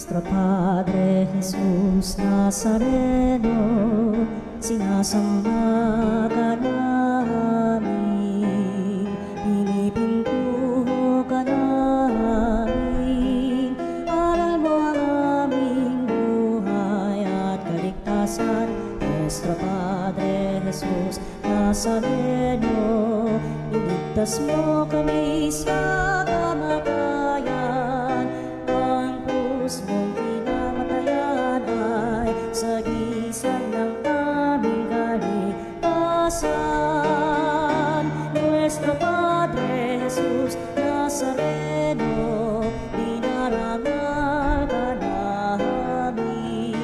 Nuestro Padre Jesus Nazareno, sinasamba ka namin, pinipintuho ka namin, aral mo ang aming buhay at kaligtasan. Nuestro Padre Jesus Nazareno, iligtas mo kami sa kamatayan, ang krus mong pinamatayan ay sagisag ng aming kaligtasan. Nuestro Padre Jesus Nazareno, dinarangal ka namin.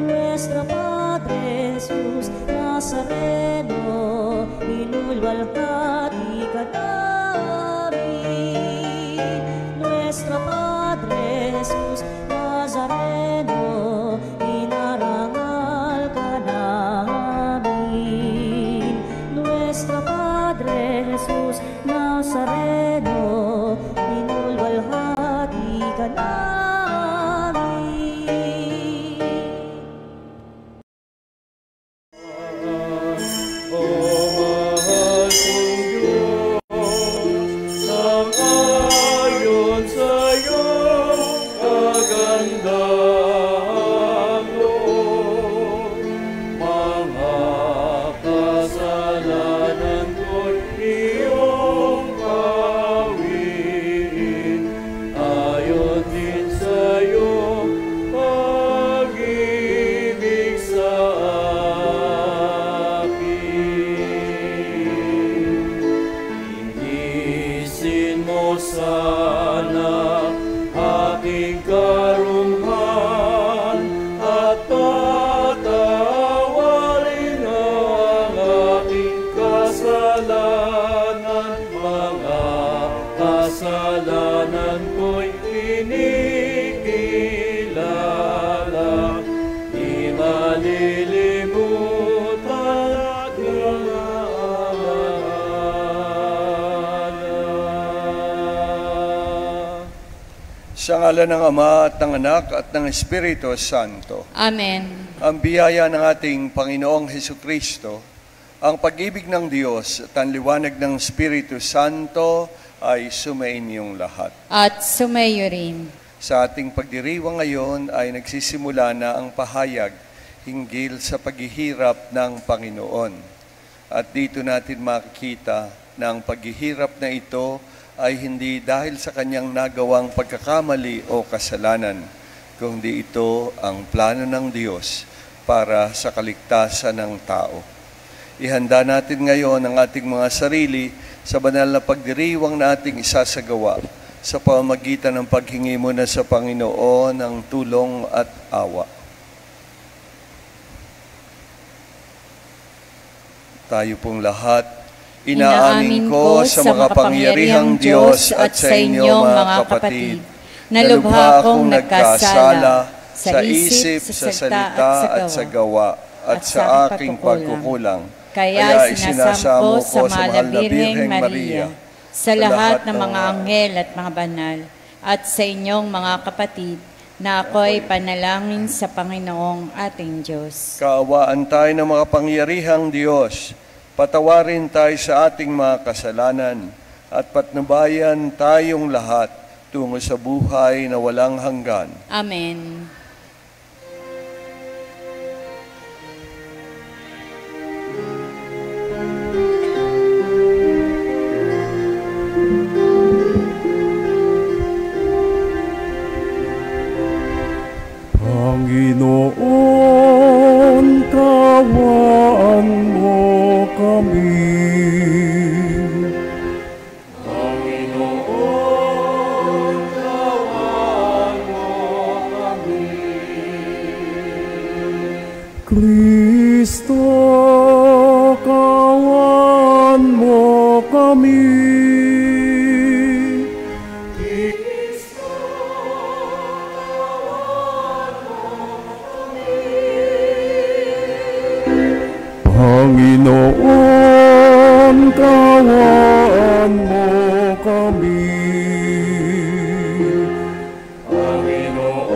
Nuestro Padre Jesus Nazareno, inulwalhati ka namin. Nuestro Padre Jesus Nazareno, inarangal ka namin. Nuestro Padre Jesus Nazareno, inulwalhati ka namin. Sa ngalan ng Ama at ng Anak at ng Espiritu Santo. Amen. Ang biyaya ng ating Panginoong Hesukristo, ang pag-ibig ng Diyos at ang liwanag ng Espiritu Santo ay sumainyong lahat. At sumayo rin. Sa ating pagdiriwang ngayon ay nagsisimula na ang pahayag hinggil sa paghihirap ng Panginoon. At dito natin makikita na ang paghihirap na ito ay hindi dahil sa kanyang nagawang pagkakamali o kasalanan, kundi ito ang plano ng Diyos para sa kaligtasan ng tao. Ihanda natin ngayon ang ating mga sarili sa banal na pagdiriwang na ating isasagawa sa pamamagitan ng paghingi muna sa Panginoon ng tulong at awa. Tayo pong lahat, inaamin ko sa makapangyarihang Diyos at sa inyong mga kapatid, na lubha akong nagkasala sa isip, sa salita at sa gawa, at sa aking pagkukulang. Kaya isinasamo ko sa mahal na Birheng Maria, sa lahat ng mga anghel at mga banal, at sa inyong mga kapatid, na ako'y panalangin sa Panginoong ating Diyos. Kaawaan tayo ng makapangyarihang Diyos, patawarin tayo sa ating mga kasalanan at patnubayan tayong lahat tungo sa buhay na walang hanggan. Amen. Panginoon, kaawaan mo kami. Panginoon, kaawaan mo kami. Kristo, kaawaan mo kami. Panginoon, kaawaan mo kami. Panginoon,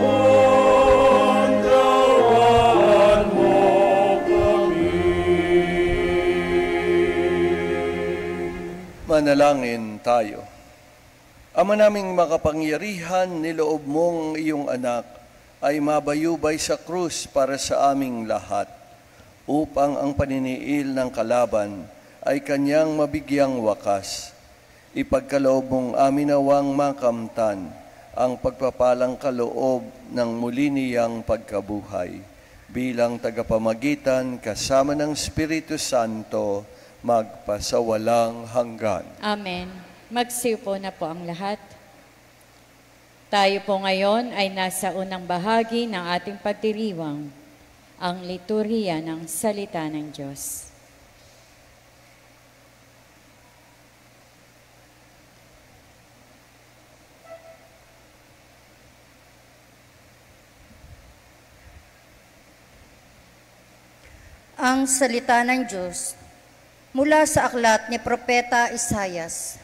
Manalangin tayo. Ama naming makapangyarihan, niloob mong iyong anak ay mabayubay sa krus para sa aming lahat, upang ang paniniil ng kalaban ay kanyang mabigyang wakas. Ipagkaloob mong amin nawang makamtan ang pagpapalang kaloob ng muli niyang pagkabuhay bilang tagapamagitan kasama ng Espiritu Santo magpasawalang hanggan. Amen. Magsiupo na po ang lahat. Tayo po ngayon ay nasa unang bahagi ng ating pagdiriwang, ang liturhiya ng salita ng Diyos. Ang salita ng Diyos mula sa aklat ni Propeta Isaias.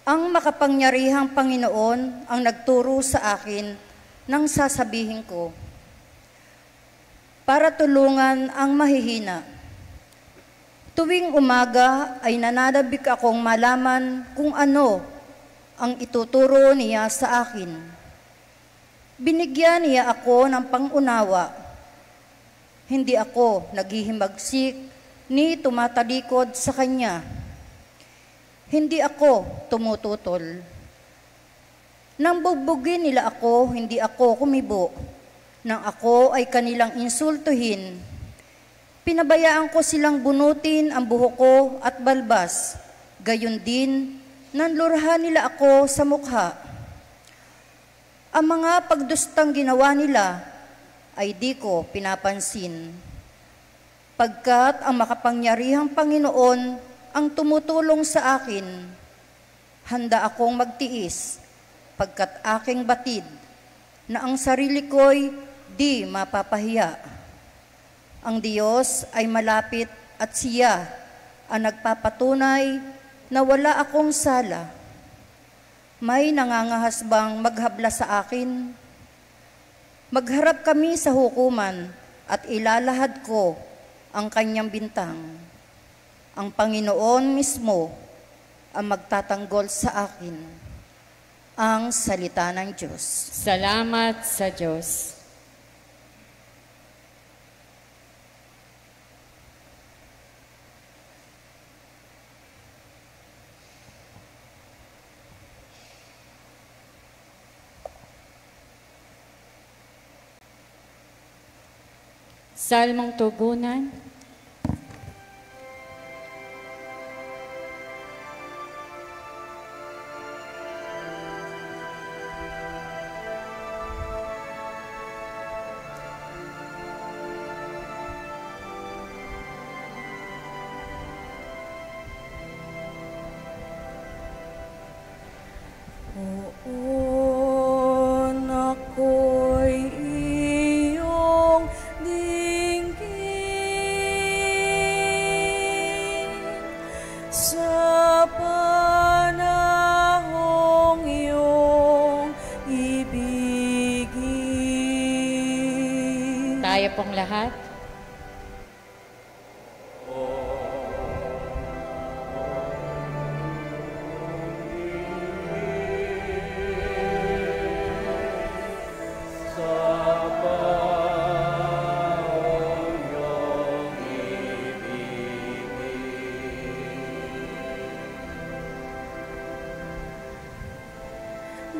Ang makapangyarihang Panginoon ang nagturo sa akin nang sasabihin ko, para tulungan ang mahihina. Tuwing umaga ay nananabik akong malaman kung ano ang ituturo niya sa akin. Binigyan niya ako ng pangunawa. Hindi ako naghihimagsik ni tumatalikod sa kanya. Hindi ako tumututol. Nang bugbugin nila ako, hindi ako kumibo. Nang ako ay kanilang insultuhin, pinabayaan ko silang bunutin ang buhok ko at balbas. Gayon din, nanlurhan nila ako sa mukha. Ang mga pagdustang ginawa nila ay di ko pinapansin. Pagkat ang makapangyarihang Panginoon ang tumutulong sa akin, handa akong magtiis, pagkat aking batid na ang sarili ko'y di mapapahiya. Ang Diyos ay malapit at siya ang nagpapatunay na wala akong sala. May nangangahas bang maghabla sa akin? Magharap kami sa hukuman at ilalahad ko ang kanyang bintang. Ang Panginoon mismo ang magtatanggol sa akin. Ang salita ng Diyos. Salamat sa Diyos. Salmong Tugunan. Noon ako'y iyong dinggin, sa panahong iyong ibigin. Tayo pong lahat.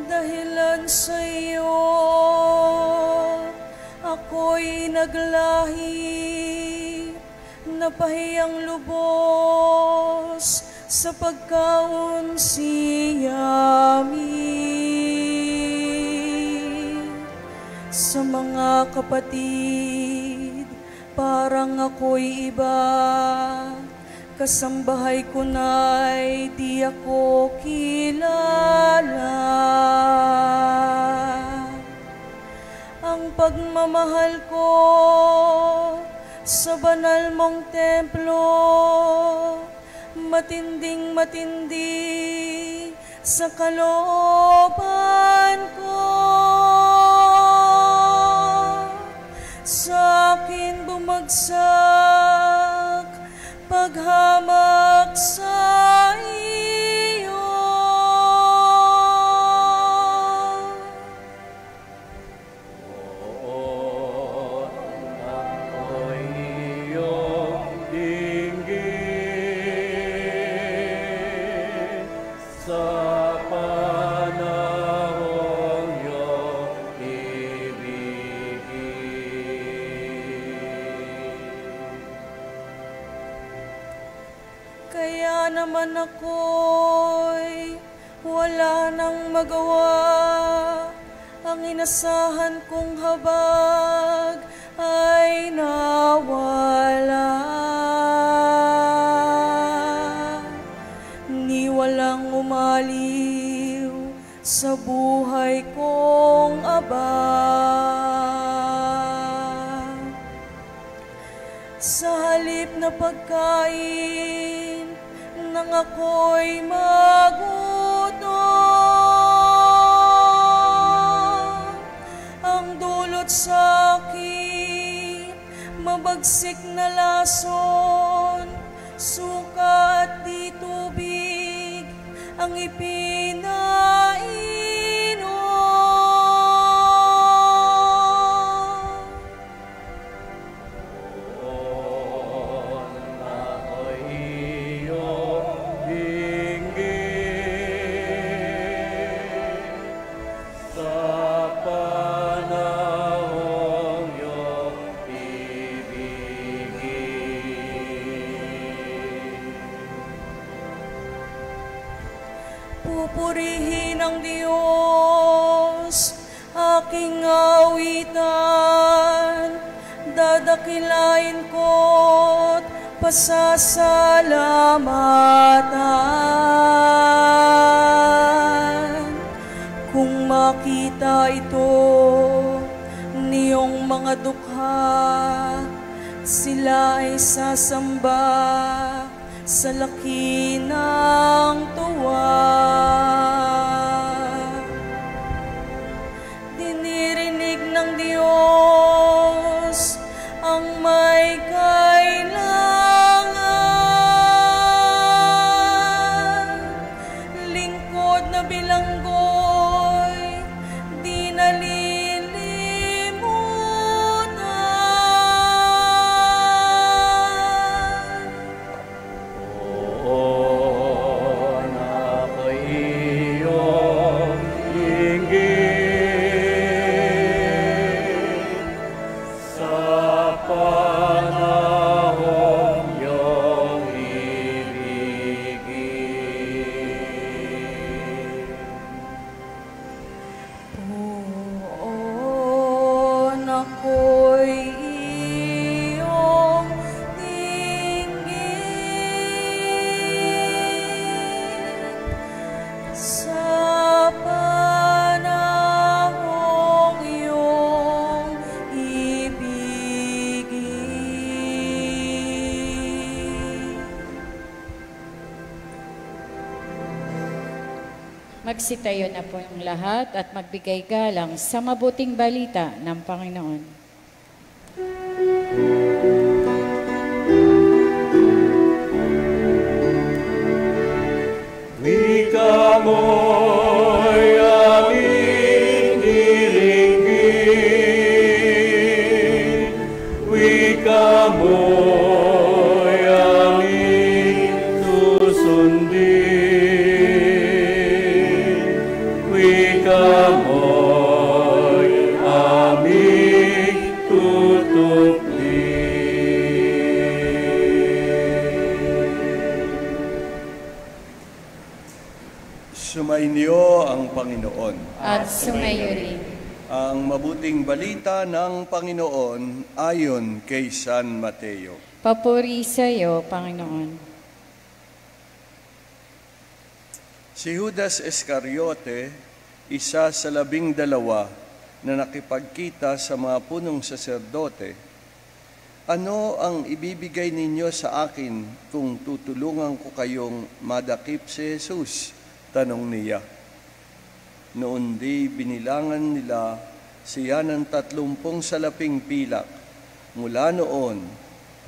Dahilan sa iyo, ako'y naglahi, napahiyang lubos sa pagkaunsiyami. Sa mga kapatid, parang ako'y iba, kasambahay ko na'y di ako kilala. Ang pagmamahal ko sa banal mong templo, matinding matindi sa kalooban ko. Sa akin bumagsak paghamak sa naman ako'y wala nang magawa, ang inasahan kong habag ay nawala. Ni walang umaliw sa buhay kong abang. Sa halip na pagkain nang ako'y magutom, ang dulot sa'kin mabagsik na lason, suka at di tubig ang ipinainom. Pupurihin ang Diyos, aking awitan, dadakilain ko't pasasalamatan. Kung makita ito niyong mga dukha, sila ay sasamba sa laki ng tuwa. Dinirinig ng Diyos ang may kailangan, lingkod na bilanggoy di nalilimutan. Poon ako'y iyong dinggin sa panahong iyong ibigin. Magsitayo na po yung lahat at magbigay galang sa mabuting balita ng Panginoon. Wika mo'y aming diringgin, wika mo'y aming susundin, wika mo'y aming tutuklin. Sumainyo ang Panginoon. At sumayo rin. Ang mabuting balita ng Panginoon ayon kay San Mateo. Papuri sa iyo, Panginoon. Si Judas Iscariote, isa sa 12 na nakipagkita sa mga punong saserdote, ano ang ibibigay ninyo sa akin kung tutulungan ko kayong madakip si Jesus? Tanong niya. Noon di binilangan nila siya ng 30 salaping pilak. Mula noon,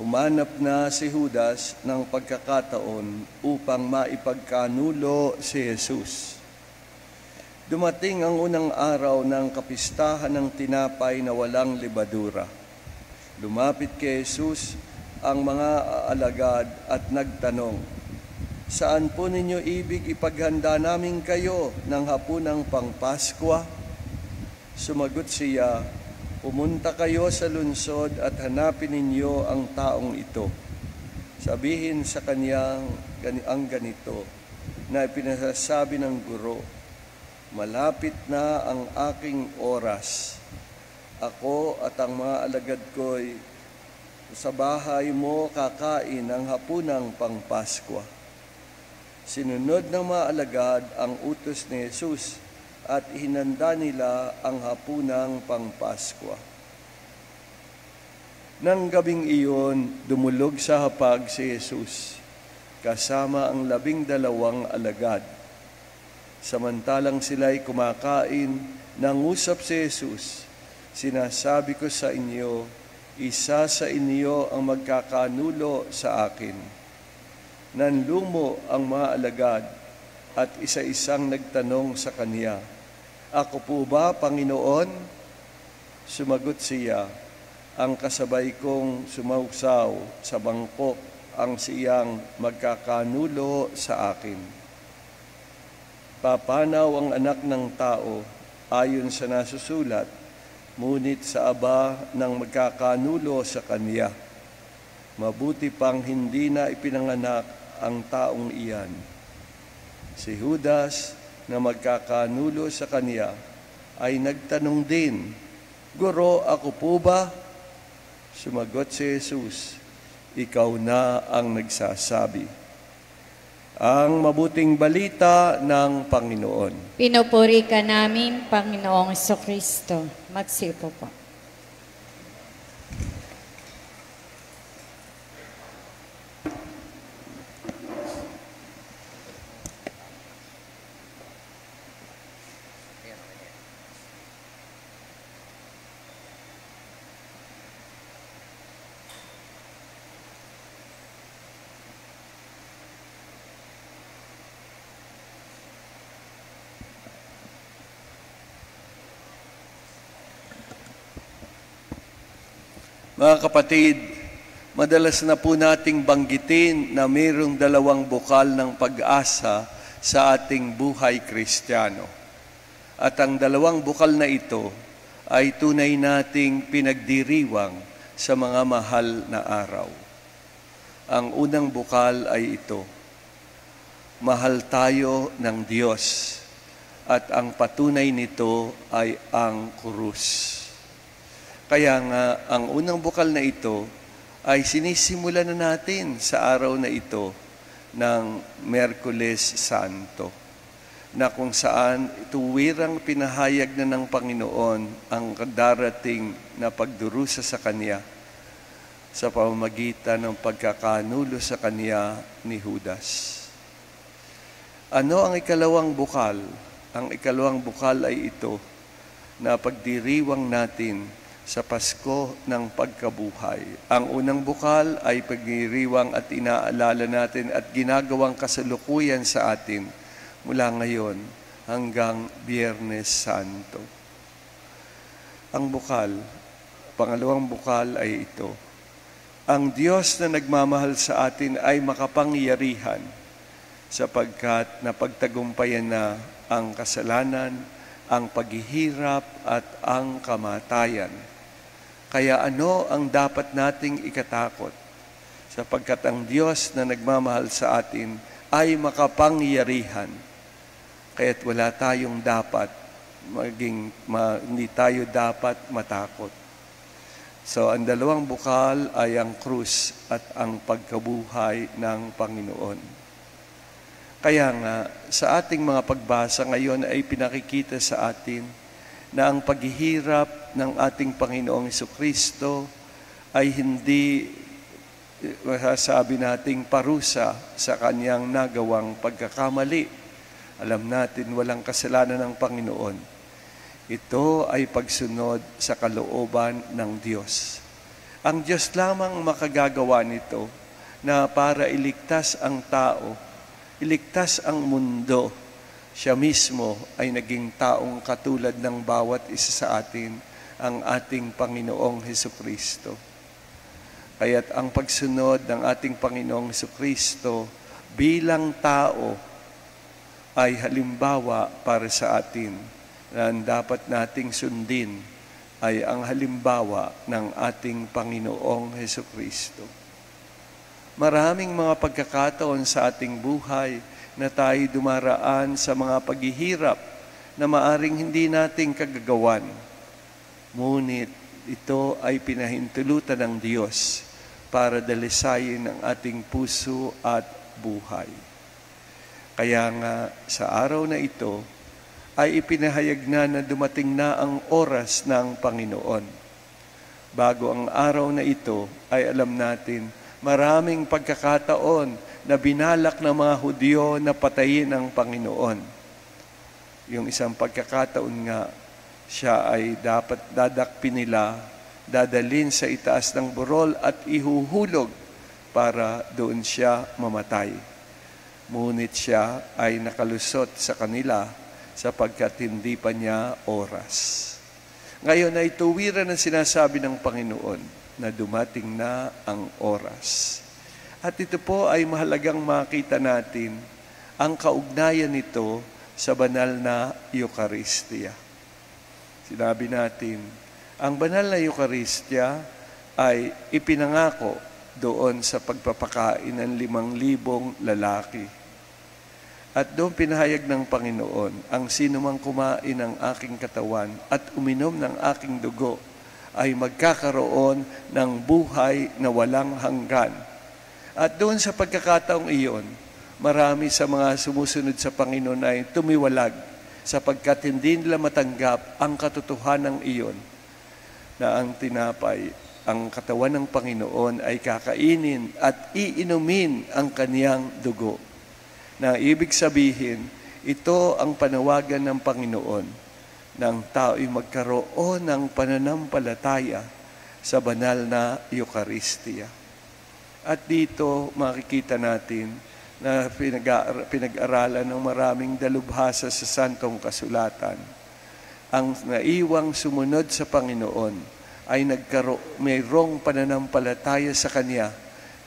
humanap na si Judas ng pagkakataon upang maipagkanulo si Jesus. Dumating ang unang araw ng kapistahan ng tinapay na walang lebadura. Lumapit kay Jesus ang mga alagad at nagtanong, "Saan po ninyo ibig ipaghanda namin kayo ng hapunang pangpaskwa?" Sumagot siya, "Pumunta kayo sa lungsod at hanapin ninyo ang taong ito. Sabihin sa kanyang ang ganito na ipinasasabi ng guro, malapit na ang aking oras. Ako at ang mga alagad ko'y sa bahay mo kakain ang hapunang pangpaskwa. Sinunod ng mga alagad ang utos ni Jesus at hinanda nila ang hapunang pangpaskwa. Nang gabing iyon, dumulog sa hapag si Jesus, kasama ang 12 alagad. Samantalang sila'y kumakain, nangusap si Jesus, sinasabi ko sa inyo, isa sa inyo ang magkakanulo sa akin. Nanlumo ang mga alagad at isa-isang nagtanong sa kanya, ako po ba, Panginoon? Sumagot siya, ang kasabay kong sumausaw sa bangkok ang siyang magkakanulo sa akin. Papanaw ang anak ng tao ayon sa nasusulat, ngunit sa aba ng magkakanulo sa kanya. Mabuti pang hindi na ipinanganak ang taong iyan. Si Judas na magkakanulo sa kanya ay nagtanong din, Guro, ako po ba? Sumagot si Jesus, ikaw na ang nagsasabi. Ang mabuting balita ng Panginoon. Pinupuri ka namin, Panginoong Jesucristo. Magsipo po. Mga kapatid, madalas na po nating banggitin na mayroong 2 bukal ng pag-asa sa ating buhay Kristiyano. At ang 2 bukal na ito ay tunay nating pinagdiriwang sa mga mahal na araw. Ang unang bukal ay ito, mahal tayo ng Diyos at ang patunay nito ay ang krus. Kaya nga, ang unang bukal na ito ay sinisimulan na natin sa araw na ito ng Miyerkules Santo, na kung saan tuwirang pinahayag na ng Panginoon ang darating na pagdurusa sa Kanya sa pamamagitan ng pagkakanulo sa Kanya ni Judas. Ano ang ikalawang bukal? Ang ikalawang bukal ay ito, na pagdiriwang natin sa Pasko ng pagkabuhay. Ang unang bukal ay pagdiriwang at inaalala natin at ginagawang kasalukuyan sa atin mula ngayon hanggang Biyernes Santo. Ang bukal, pangalawang bukal ay ito. Ang Diyos na nagmamahal sa atin ay makapangyarihan sapagkat napagtagumpayan na ang kasalanan, ang paghihirap at ang kamatayan. Kaya ano ang dapat nating ikatakot? Sapagkat ang Diyos na nagmamahal sa atin ay makapangyarihan. Kaya't wala tayong dapat hindi tayo dapat matakot. So ang 2 bukal ay ang krus at ang pagkabuhay ng Panginoon. Kaya nga, sa ating mga pagbasa ngayon ay pinakikita sa atin na ang paghihirap ng ating Panginoong Jesucristo ay hindi masasabi nating parusa sa Kanyang nagawang pagkakamali. Alam natin walang kasalanan ng Panginoon. Ito ay pagsunod sa kalooban ng Diyos. Ang Diyos lamang makagagawa nito na para iligtas ang tao, iligtas ang mundo. Siya mismo ay naging taong katulad ng bawat isa sa atin, ang ating Panginoong Jesucristo. Kaya't ang pagsunod ng ating Panginoong Jesucristo bilang tao ay halimbawa para sa atin na dapat nating sundin ay ang halimbawa ng ating Panginoong Jesucristo. Maraming mga pagkakataon sa ating buhay na tayo dumaraan sa mga paghihirap na maaring hindi natin kagagawan. Ngunit ito ay pinahintulutan ng Diyos para dalisayin ang ating puso at buhay. Kaya nga sa araw na ito ay ipinahayag na dumating na ang oras ng Panginoon. Bago ang araw na ito ay alam natin maraming pagkakataon na binalak ng mga Hudyo na patayin ang Panginoon. Yung isang pagkakataon nga, siya ay dapat dadakpin nila, dadalhin sa itaas ng burol at ihuhulog para doon siya mamatay. Ngunit siya ay nakalusot sa kanila sapagkat hindi pa niya oras. Ngayon ay tuwiran ang sinasabi ng Panginoon na dumating na ang oras. At ito po ay mahalagang makita natin ang kaugnayan nito sa banal na Eucharistia. Sinabi natin, ang banal na Eucharistia ay ipinangako doon sa pagpapakain ng 5,000 lalaki. At doon pinahayag ng Panginoon, ang sinumang kumain ng aking katawan at uminom ng aking dugo ay magkakaroon ng buhay na walang hanggan. At doon sa pagkakataong iyon, marami sa mga sumusunod sa Panginoon ay tumiwalag sapagkat hindi nila matanggap ang katotohanan iyon na ang tinapay, ang katawan ng Panginoon ay kakainin at iinumin ang kaniyang dugo. Na ibig sabihin, ito ang panawagan ng Panginoon ng tao'y magkaroon ng pananampalataya sa banal na Eucharistia. At dito makikita natin na pinag-aralan ng maraming dalubhasa sa Santong Kasulatan. Ang naiwang sumunod sa Panginoon ay mayroong pananampalataya sa Kanya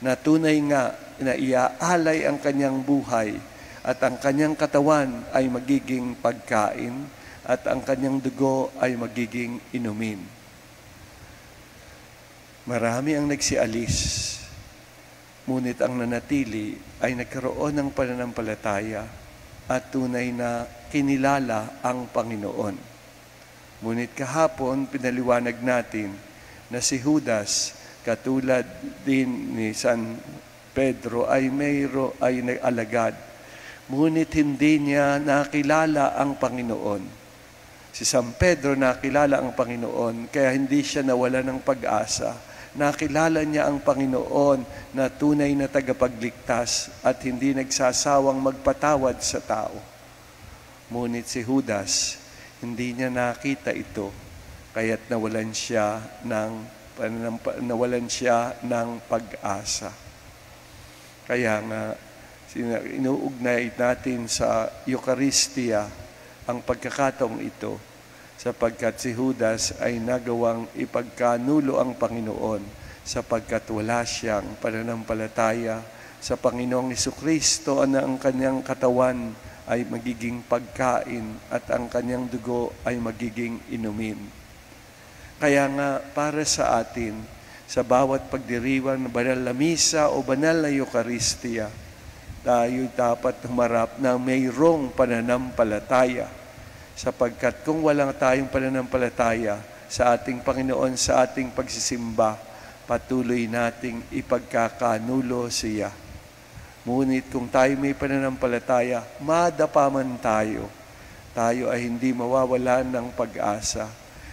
na tunay nga na iaalay ang kanyang buhay at ang kanyang katawan ay magiging pagkain at ang kanyang dugo ay magiging inumin. Marami ang nagsialis, ngunit ang nanatili ay nagkaroon ng pananampalataya at tunay na kinilala ang Panginoon. Ngunit kahapon pinaliwanag natin na si Judas, katulad din ni San Pedro, ay nag-alagad. Ngunit hindi niya nakilala ang Panginoon. Si San Pedro nakilala ang Panginoon, kaya hindi siya nawala ng pag-asa. Nakilala niya ang Panginoon na tunay na tagapagligtas at hindi nagsasawang magpatawad sa tao. Ngunit si Judas, hindi niya nakita ito, kaya't nawalan siya ng pag-asa. Kaya nga, inuugnay natin sa Eucharistia ang pagkakataong ito sapagkat si Judas ay nagawang ipagkanulo ang Panginoon sapagkat wala siyang pananampalataya sa Panginoong Jesucristo na ang kanyang katawan ay magiging pagkain at ang kanyang dugo ay magiging inumin. Kaya nga para sa atin, sa bawat pagdiriwang ng banal na misa o banal na Eucharistia, tayo dapat humarap na mayroong pananampalataya. Sapagkat kung walang tayong pananampalataya sa ating Panginoon, sa ating pagsisimba, patuloy nating ipagkakanulo siya. Ngunit kung tayo may pananampalataya, madapa man tayo ay hindi mawawalan ng pag-asa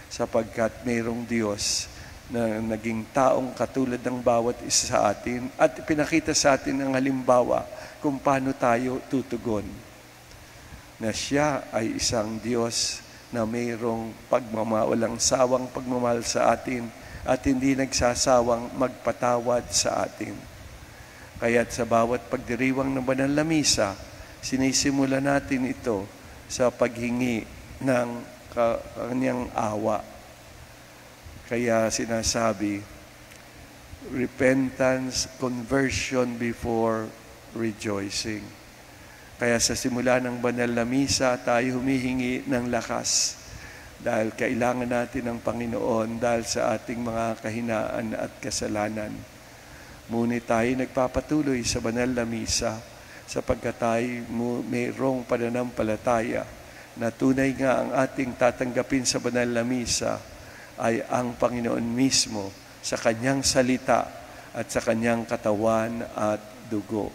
sapagkat mayroong Diyos na naging taong katulad ng bawat isa sa atin at pinakita sa atin ang halimbawa kung paano tayo tutugon. Na siya ay isang Diyos na mayroong walang sawang pagmamahal sa atin at hindi nagsasawang magpatawad sa atin. Kaya't sa bawat pagdiriwang ng banal na misa, sinisimula natin ito sa paghingi ng kanyang awa. Kaya sinasabi, repentance, conversion before rejoicing. Kaya sa simula ng banal na misa, tayo humihingi ng lakas dahil kailangan natin ng Panginoon dahil sa ating mga kahinaan at kasalanan. Ngunit tayo nagpapatuloy sa banal na misa sapagkat tayo mayroong pananampalataya na tunay nga ang ating tatanggapin sa banal na misa ay ang Panginoon mismo sa Kanyang salita at sa Kanyang katawan at dugo.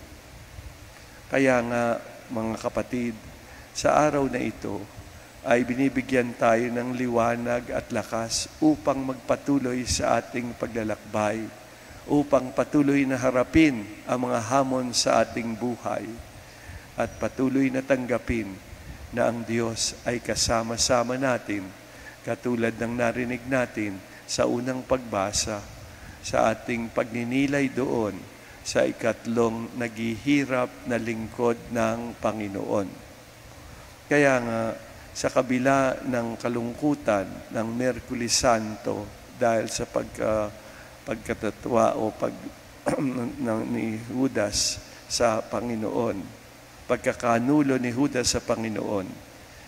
Kaya nga, mga kapatid, sa araw na ito ay binibigyan tayo ng liwanag at lakas upang magpatuloy sa ating paglalakbay, upang patuloy na harapin ang mga hamon sa ating buhay at patuloy na tanggapin na ang Diyos ay kasama-sama natin, katulad ng narinig natin sa unang pagbasa sa ating pagninilay doon sa ikatlong naghihirap na lingkod ng Panginoon. Kaya nga, sa kabila ng kalungkutan ng Miyerkules Santo dahil sa pagkatatwa o ni Judas sa Panginoon, pagkakanulo ni Judas sa Panginoon,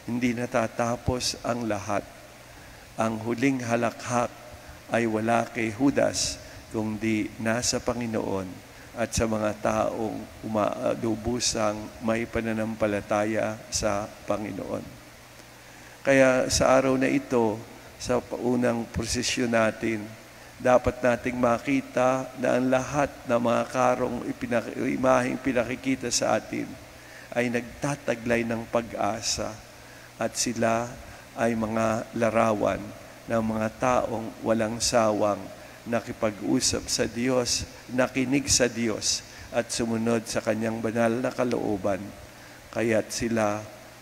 hindi natatapos ang lahat. Ang huling halakhak ay wala kay Judas, kundi nasa Panginoon at sa mga taong umaadubusang may pananampalataya sa Panginoon. Kaya sa araw na ito, sa unang prosesyon natin, dapat nating makita na ang lahat ng mga karong imaheng pinakikita sa atin ay nagtataglay ng pag-asa at sila ay mga larawan ng mga taong walang sawang nakipag-usap sa Diyos, nakinig sa Diyos at sumunod sa Kanyang banal na kalooban. Kaya't sila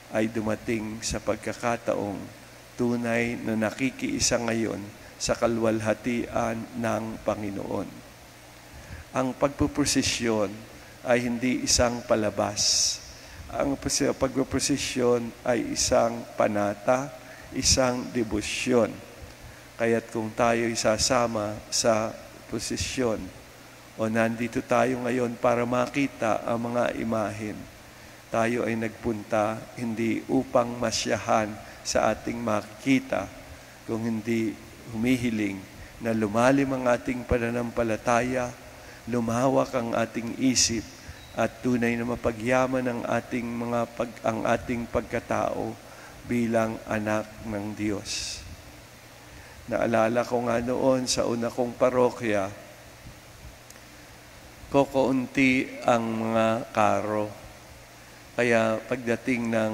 ay dumating sa pagkakataong tunay na nakikiisa ngayon sa kalwalhatian ng Panginoon. Ang pagpuprosesyon ay hindi isang palabas. Ang pagpuprosesyon ay isang panata, isang debosyon. Kaya't kung tayo isasama sa prosesyon o nandito tayo ngayon para makita ang mga imahen, tayo ay nagpunta hindi upang masyahan sa ating makikita, kung hindi humihiling na lumalim ang ating pananampalataya, lumawak ang ating isip, at tunay na mapagyaman ang ating pagkatao bilang anak ng Diyos. Naalala ko nga noon sa una kong parokya, kokounti ang mga karo. Kaya pagdating ng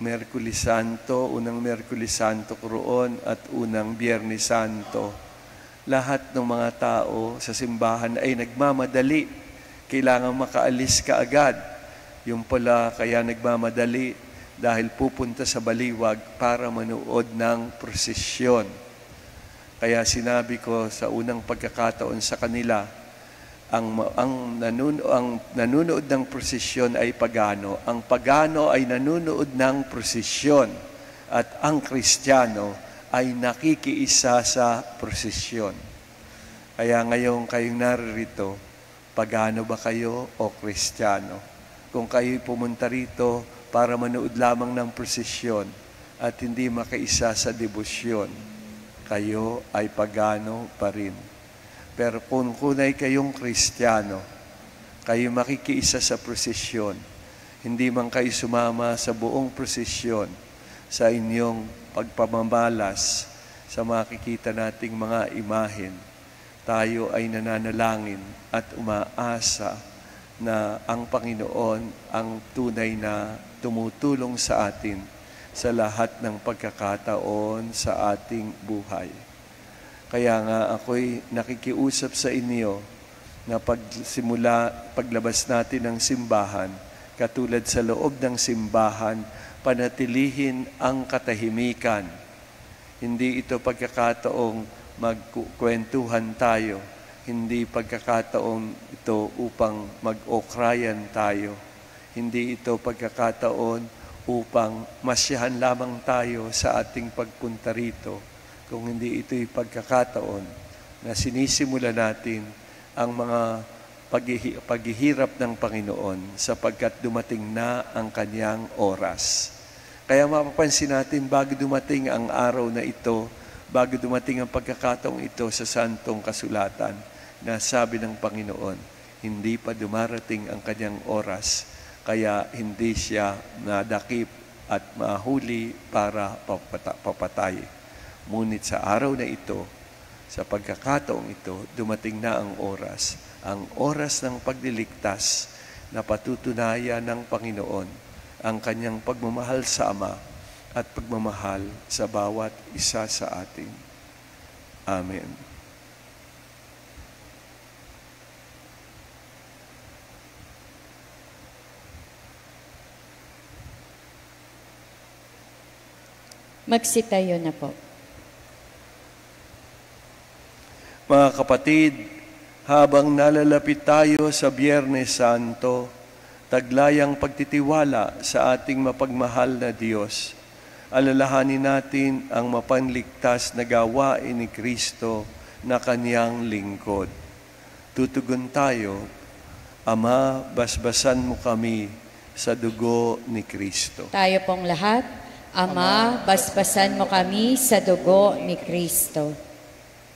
Miyerkules Santo, unang Miyerkules Santo ko roon at unang Biyernes Santo, lahat ng mga tao sa simbahan ay nagmamadali. Kailangan makaalis ka agad. Yung pala kaya nagmamadali dahil pupunta sa baliwag para manood ng prosesyon. Kaya sinabi ko sa unang pagkakataon sa kanila, ang nanunood ng prosesyon ay pagano. Ang pagano ay nanunood ng prosesyon at ang Kristiyano ay nakikiisa sa prosesyon. Kaya ngayon kayong naririto, pagano ba kayo o Kristiyano? Kung kayo'y pumunta rito para manood lamang ng prosesyon at hindi makaisa sa debosyon, kayo ay pagano pa rin. Pero kung kunay kayong Kristiyano, kayo makikiisa sa prosesyon, hindi man kayo sumama sa buong prosesyon, sa inyong pagpamamalas sa makikita nating mga imahen, tayo ay nananalangin at umaasa na ang Panginoon ang tunay na tumutulong sa atin sa lahat ng pagkakataon sa ating buhay. Kaya nga ako'y nakikiusap sa inyo na paglabas natin ng simbahan, katulad sa loob ng simbahan, panatilihin ang katahimikan. Hindi ito pagkakataong magkwentuhan tayo. Hindi pagkakataon ito upang mag-okrayan tayo. Hindi ito pagkakataon upang masyahan lamang tayo sa ating pagpunta rito. Kung hindi ito'y pagkakataon na sinisimula natin ang mga paghihirap ng Panginoon sapagkat dumating na ang Kanyang oras. Kaya mapapansin natin bago dumating ang araw na ito, bago dumating ang pagkakataong ito sa Santong Kasulatan, na sabi ng Panginoon, hindi pa dumarating ang kanyang oras, kaya hindi siya nadakip at mahuli para papatay. Ngunit sa araw na ito, sa pagkakataong ito, dumating na ang oras ng pagliligtas na patutunayan ng Panginoon ang kanyang pagmamahal sa Ama at pagmamahal sa bawat isa sa atin. Amen. Magsitayo na po. Mga kapatid, habang nalalapit tayo sa Biyernes Santo, taglayang pagtitiwala sa ating mapagmahal na Diyos, alalahanin natin ang mapanligtas na gawain ni Kristo na Kanyang lingkod. Tutugon tayo, Ama, basbasan mo kami sa dugo ni Kristo. Tayo pong lahat, Ama, basbasan mo kami sa dugo ni Kristo.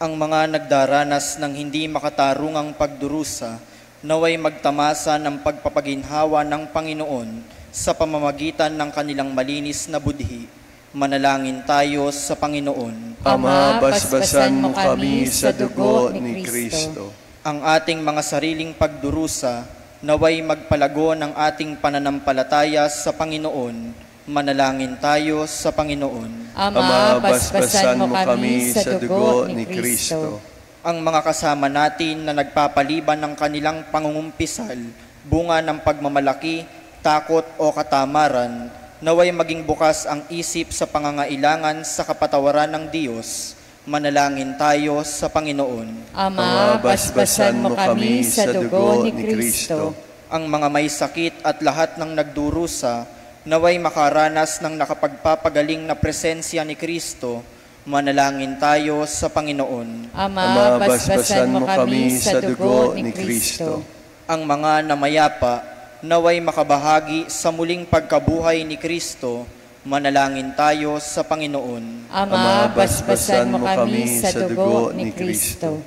Ang mga nagdaranas ng hindi makatarungang pagdurusa, naway magtamasa ng pagpapaginhawa ng Panginoon sa pamamagitan ng kanilang malinis na budhi. Manalangin tayo sa Panginoon. Ama, basbasan mo kami sa dugo ni Kristo. Ang ating mga sariling pagdurusa, naway magpalago ng ating pananampalataya sa Panginoon. Manalangin tayo sa Panginoon. Ama, basbasan mo kami sa dugo ni Kristo. Ang mga kasama natin na nagpapaliban ng kanilang pangungumpisal, bunga ng pagmamalaki, takot o katamaran, naway maging bukas ang isip sa pangangailangan sa kapatawaran ng Diyos. Manalangin tayo sa Panginoon. Ama, basbasan mo kami sa dugo ni Kristo. Ang mga may sakit at lahat ng nagdurusa, naway makaranas ng nakapagpapagaling na presensya ni Kristo. Manalangin tayo sa Panginoon. Ama, basbasan mo kami sa dugo ni Kristo. Ang mga namayapa, naway makabahagi sa muling pagkabuhay ni Kristo. Manalangin tayo sa Panginoon. Ama, basbasan mo kami sa dugo ni Kristo.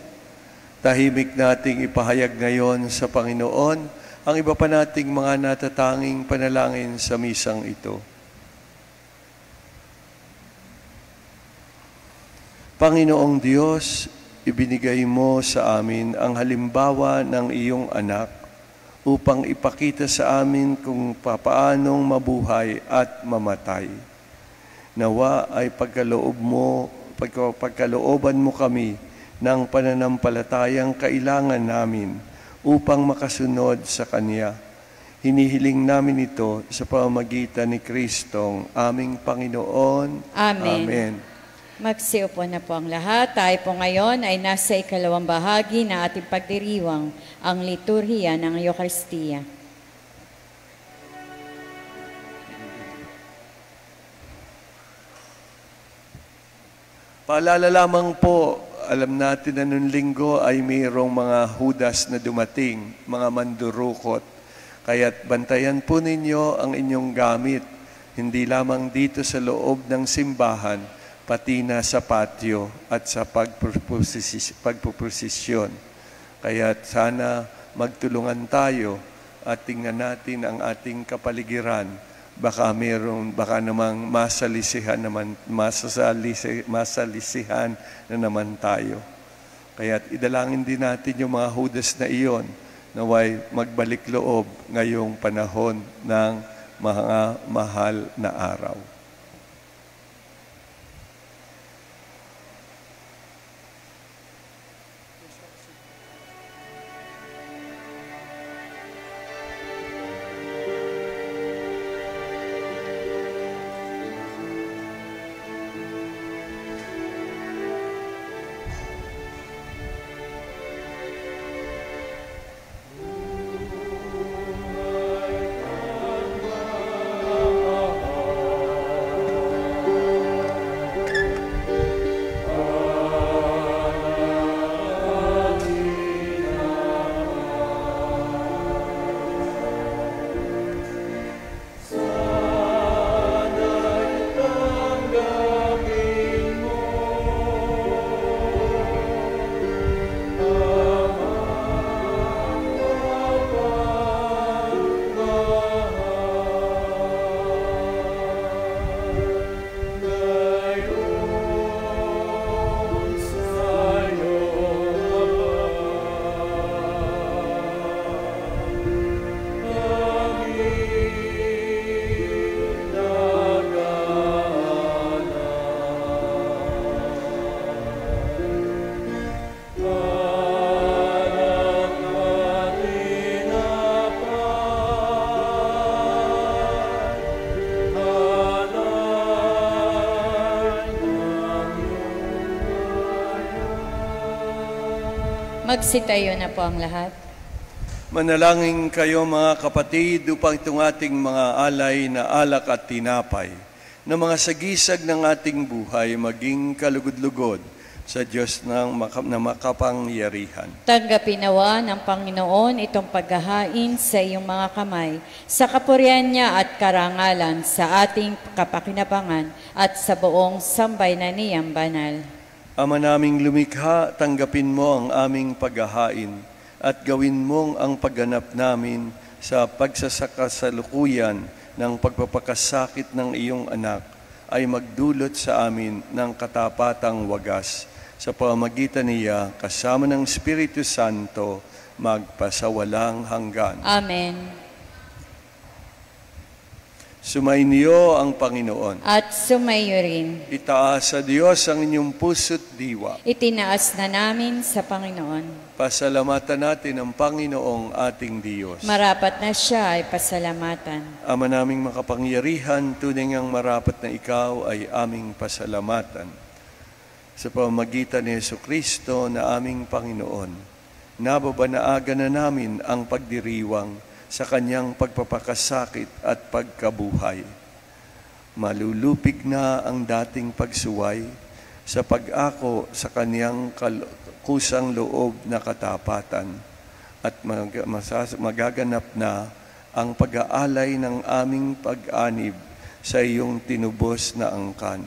Tahimik nating ipahayag ngayon sa Panginoon ang iba pa nating mga natatanging panalangin sa misang ito. Panginoong Diyos, ibinigay mo sa amin ang halimbawa ng iyong anak upang ipakita sa amin kung papaanong mabuhay at mamatay. Nawa ay pagkalooban mo kami ng pananampalatayang kailangan namin upang makasunod sa Kanya. Hinihiling namin ito sa pamamagitan ni Kristong aming Panginoon. Amen. Amen. Magsiupo na po ang lahat. Tayo po ngayon ay nasa ikalawang bahagi na ating pagdiriwang, ang liturhiya ng Eucharistia. Paalala lamang po, alam natin na noong linggo ay mayroong mga Judas na dumating, mga mandurukot. Kaya't bantayan po ninyo ang inyong gamit, hindi lamang dito sa loob ng simbahan, pati na sa patio at sa pagpuprosesyon. Kaya't sana magtulungan tayo at tingnan natin ang ating kapaligiran. Baka namang masalisihan na naman tayo. Kaya't idalangin din natin yung mga Judas na iyon, naway magbalik loob ngayong panahon ng mga mahal na araw. Magsitayo na po ang lahat. Manalangin kayo mga kapatid upang itong ating mga alay na alak at tinapay na mga sagisag ng ating buhay maging kalugod-lugod sa Diyos na makapangyarihan. Tanggapin nawa ng Panginoon itong paghahain sa iyong mga kamay, sa kapurihan niya at karangalan sa ating kapakinabangan at sa buong sambayanan niyang banal. Ama naming lumikha, tanggapin mo ang aming paghahain at gawin mong ang pagganap namin sa pagsasakasalukuyan ng pagpapakasakit ng iyong anak ay magdulot sa amin ng katapatang wagas sa pamamagitan niya kasama ng Espiritu Santo magpasawalang hanggan. Amen. Sumainyo ang Panginoon. At sumayo rin. Itaas sa Diyos ang inyong puso't diwa. Itinaas na namin sa Panginoon. Pasalamatan natin ang Panginoong ating Diyos. Marapat na siya ay pasalamatan. Ama naming makapangyarihan, tunay ngang marapat na ikaw ay aming pasalamatan. Sa pamamagitan ni Jesucristo na aming Panginoon, nababanaaga na namin ang pagdiriwang sa kanyang pagpapakasakit at pagkabuhay. Malulupig na ang dating pagsuway sa pag-ako sa kanyang kusang loob na katapatan at magaganap na ang pag-aalay ng aming pag-anib sa iyong tinubos na angkan.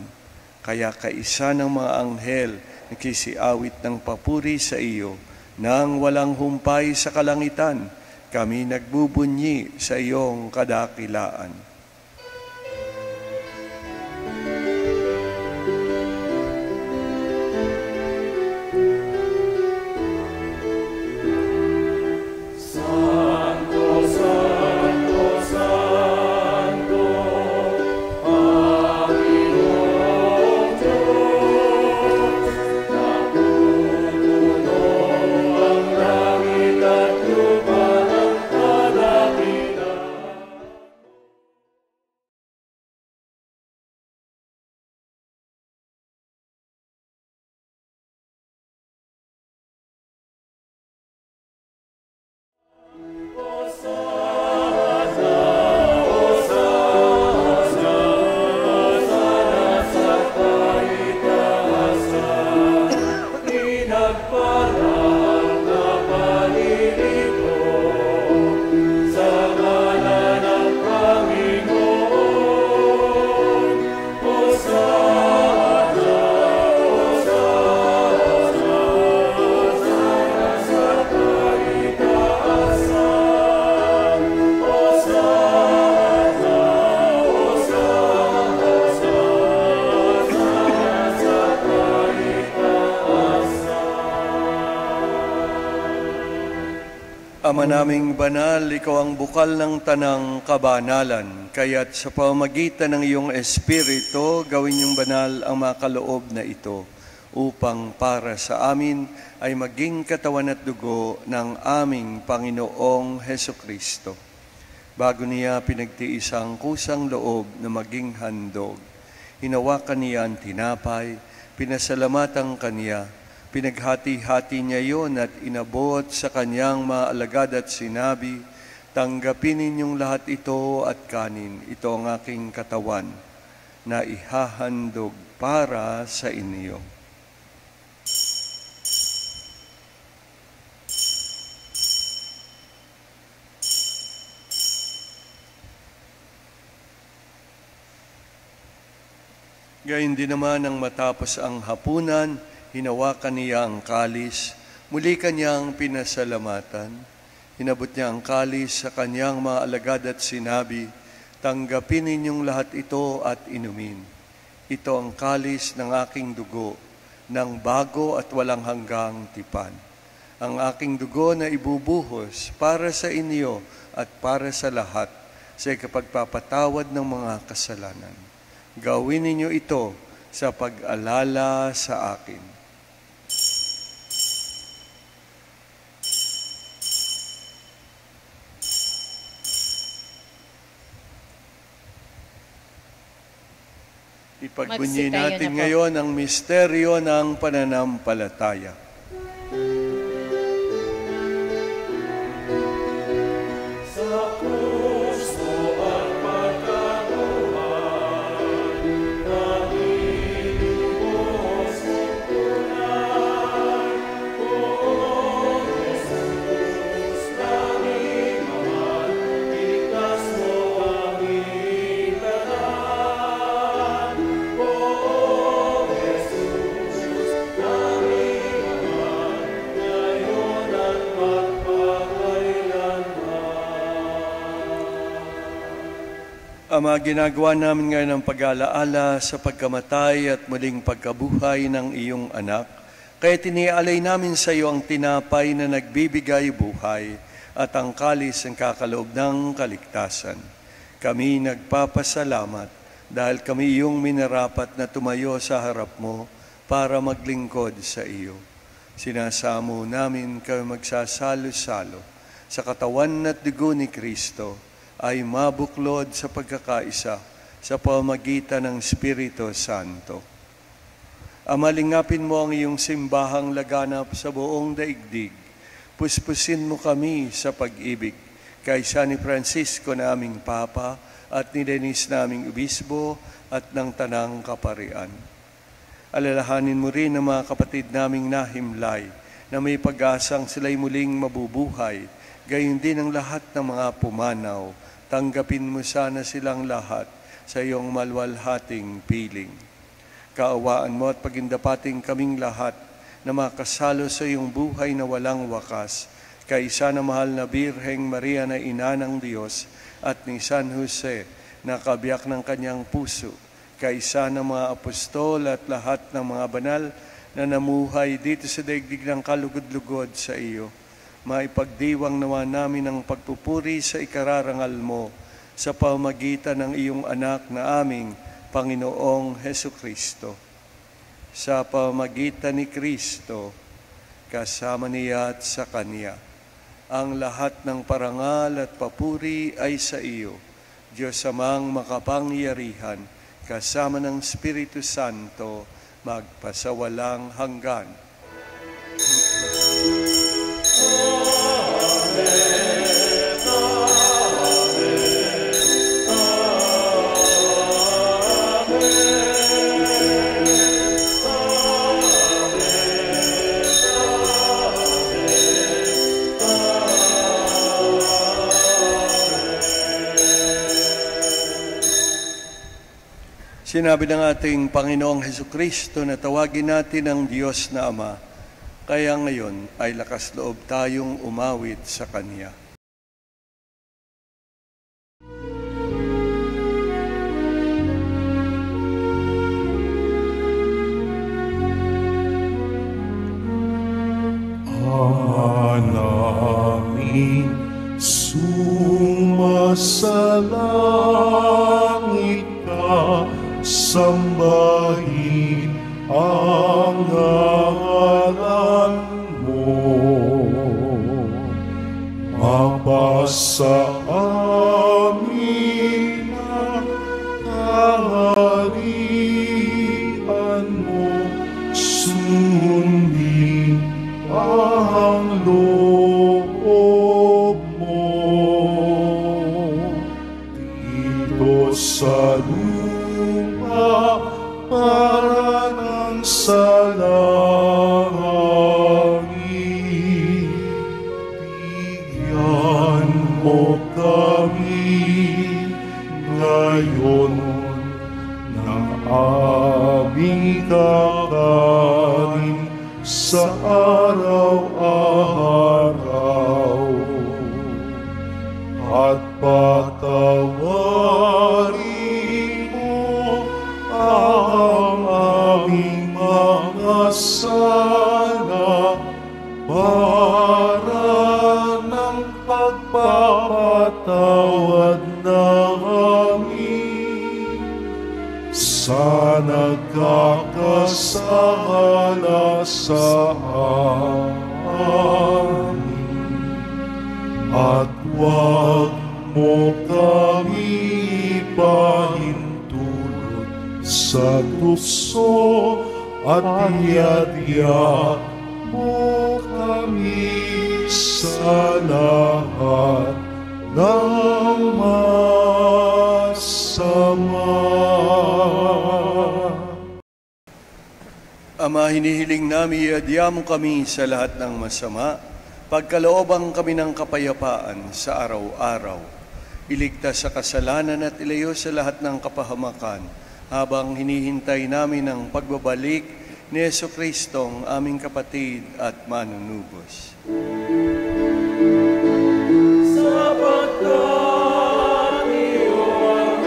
Kaya kaisa ng mga anghel nakisiawit ng papuri sa iyo nang walang humpay sa kalangitan, kami nagbubunyi sa iyong kadakilaan. Ama naming banal, ikaw ang bukal ng tanang kabanalan, kaya't sa pamamagitan ng iyong Espiritu, gawin niyong banal ang mga kaloob na ito, upang para sa amin ay maging katawan at dugo ng aming Panginoong Hesukristo. Bago niya pinagtiis ang kusang loob na maging handog, hinawakan niya ang tinapay, pinasalamatan kaniya, pinaghati-hati niya yon at inabot sa kanyang mga alagad at sinabi, tanggapin ninyong lahat ito at kanin. Ito ang aking katawan na ihahandog para sa inyo. Gayun din naman ang matapos ang hapunan, hinawakan niya ang kalis, muli kanyang pinasalamatan. Hinabot niya ang kalis sa kanyang mga alagad at sinabi, tanggapin ninyong lahat ito at inumin. Ito ang kalis ng aking dugo, ng bago at walang hanggang tipan. Ang aking dugo na ibubuhos para sa inyo at para sa lahat sa ikapagpapatawad ng mga kasalanan. Gawin ninyo ito sa pag-alala sa akin. Ipagbunyi natin ngayon ang misteryo ng pananampalataya. Ama, ginagawa namin ngayon ang pag-alaala sa pagkamatay at muling pagkabuhay ng iyong anak. Kaya tinialay namin sa iyo ang tinapay na nagbibigay buhay at ang kalis ng kakaloob ng kaligtasan. Kami nagpapasalamat dahil kami iyong minarapat na tumayo sa harap mo para maglingkod sa iyo. Sinasamo namin kami magsasalo-salo sa katawan at dugo ni Kristo ay mabuklod sa pagkakaisa sa pamamagitan ng Espiritu Santo. Amalingapin mo ang iyong simbahang laganap sa buong daigdig. Puspusin mo kami sa pag-ibig kaysa ni Francisco na aming Papa at ni Denise na aming Obispo at ng Tanang Kaparian. Alalahanin mo rin ang mga kapatid naming nahimlay na may pag-asang sila'y muling mabubuhay, gayon din ang lahat ng mga pumanaw. Tanggapin mo sana silang lahat sa iyong malwalhating piling. Kaawaan mo at pagindapating kaming lahat na makasalo sa iyong buhay na walang wakas, kaysa na mahal na Birheng Maria na ina ng Diyos at ni San Jose na kabiyak ng kanyang puso, kaysa ng mga apostol at lahat ng mga banal na namuhay dito sa daigdig ng kalugod-lugod sa iyo. Maipagdiwang nawa namin ang pagpupuri sa ikararangal mo sa pamamagitan ng iyong anak na aming Panginoong Hesukristo. Sa pamamagitan ni Kristo, kasama niya at sa Kanya, ang lahat ng parangal at papuri ay sa iyo, Diyos Amang makapangyarihan, kasama ng Espiritu Santo, magpasawalang hanggan. Sinabi ng ating Panginoong Hesukristo na tawagin natin ang Diyos na Ama, kaya ngayon ay lakas loob tayong umawit sa Kanya. Namin sumasalangit ka, sambahin ang ngalan mo. Mapasa amin ang kaharian mo, sundin ang loob mo. Dito sa lupa para ng sa langit, bigyan mo kami ngayon ng aming kakanin sa araw-araw, at patawarin mo ang aming mga sala para ng pagpapatawad namin sa nagkakasala sa amin. At huwag mo kami ipahintulot sa tukso, at iadya mo kami sa lahat ng masama. Ama, hinihiling namin iadya mo kami sa lahat ng masama, pagkalooban kami ng kapayapaan sa araw-araw. Iligtas sa kasalanan at ilayo sa lahat ng kapahamakan habang hinihintay namin ang pagbabalik ni Jesucristong aming kapatid at manunubos. Sapagkat iyong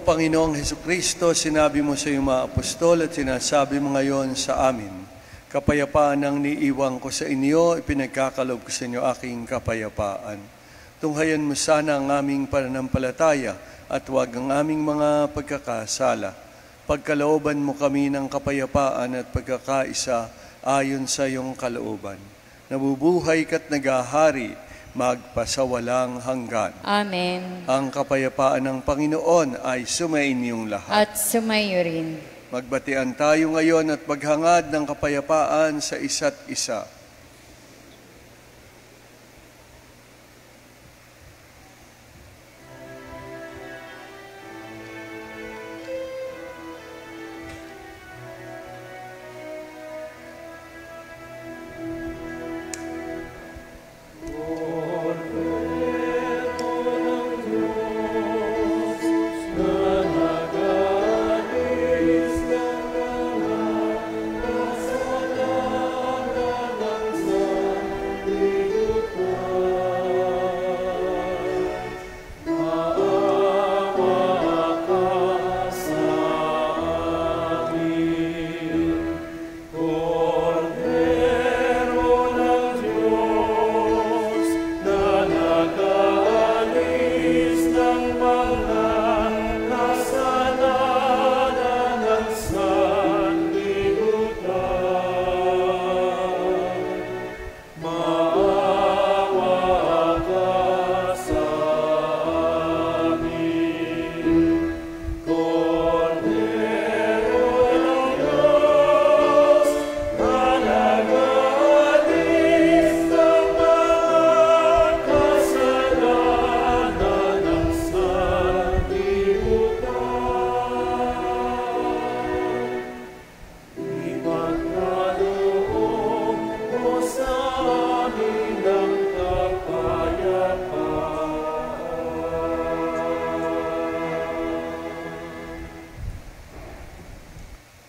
Panginoong Hesukristo, sinabi mo sa iyong mga apostol at sinasabi mo ngayon sa amin, kapayapaan ang niiwang ko sa inyo, ipinagkakalob ko sa inyo aking kapayapaan. Tunghayan mo sana ang aming pananampalataya at huwag ang aming mga pagkakasala. Pagkalooban mo kami ng kapayapaan at pagkakaisa ayon sa iyong kalooban. Nabubuhay ka't nagahari, magpasawalang hanggan. Amen. Ang kapayapaan ng Panginoon ay sumainyong lahat. At sumayo rin. Magbatian tayo ngayon at maghangad ng kapayapaan sa isa't isa.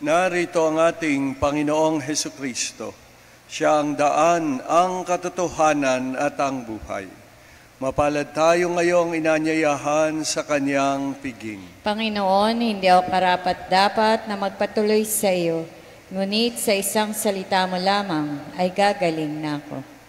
Narito ang ating Panginoong Hesukristo. Siya ang daan, ang katotohanan at ang buhay. Mapalad tayo ngayong inanyayahan sa kanyang piging. Panginoon, hindi ako karapat-dapat na magpatuloy sa iyo, ngunit sa isang salita mo lamang ay gagaling na ako.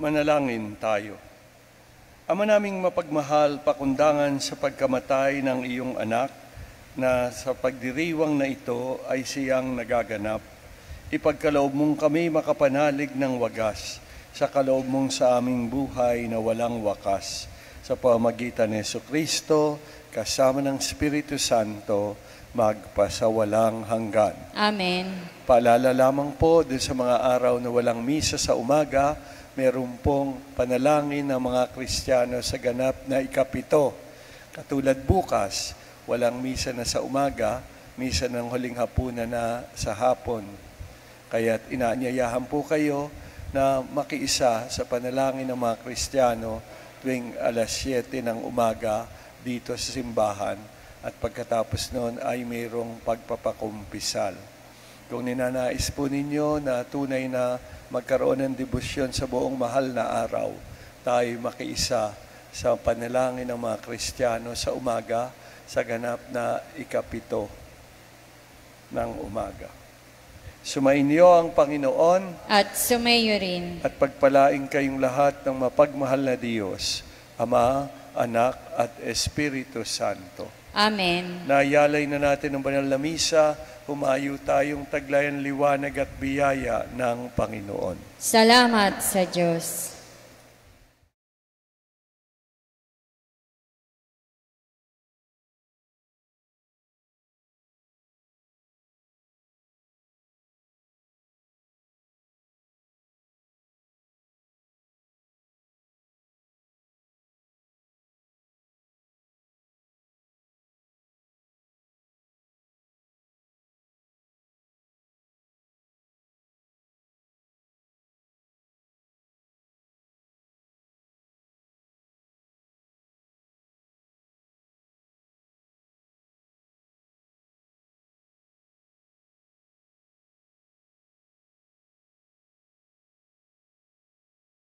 Manalangin tayo. Ama naming mapagmahal, pakundangan sa pagkamatay ng iyong anak na sa pagdiriwang na ito ay siyang nagaganap. Ipagkaloob mong kami makapanalig ng wagas sa kaloob mong sa aming buhay na walang wakas. Sa pamamagitan ni Jesucristo, kasama ng Espiritu Santo, magpasawalang hanggan. Amen. Paalala lamang po dun sa mga araw na walang misa sa umaga, meron pong panalangin ng mga Kristiyano sa ganap na ikapito. Katulad bukas, walang misa na sa umaga, misa ng huling hapunan na sa hapon. Kaya't inaanyayahan po kayo na makiisa sa panalangin ng mga Kristiyano tuwing alas 7 ng umaga dito sa simbahan at pagkatapos noon ay mayroong pagpapakumpisal. Kung ninanais po ninyo na tunay na magkaroon ng debosyon sa buong mahal na araw, tayo makiisa sa panalangin ng mga Kristiyano sa umaga sa ganap na ikapito ng umaga. Sumainyo ang Panginoon At sumayo rin. at pagpalain kayong lahat ng mapagmahal na Diyos, Ama, Anak at Espiritu Santo. Amen. Nayalay na natin ang banal na misa, humayo tayong taglayan liwanag at biyaya ng Panginoon. Salamat sa Diyos.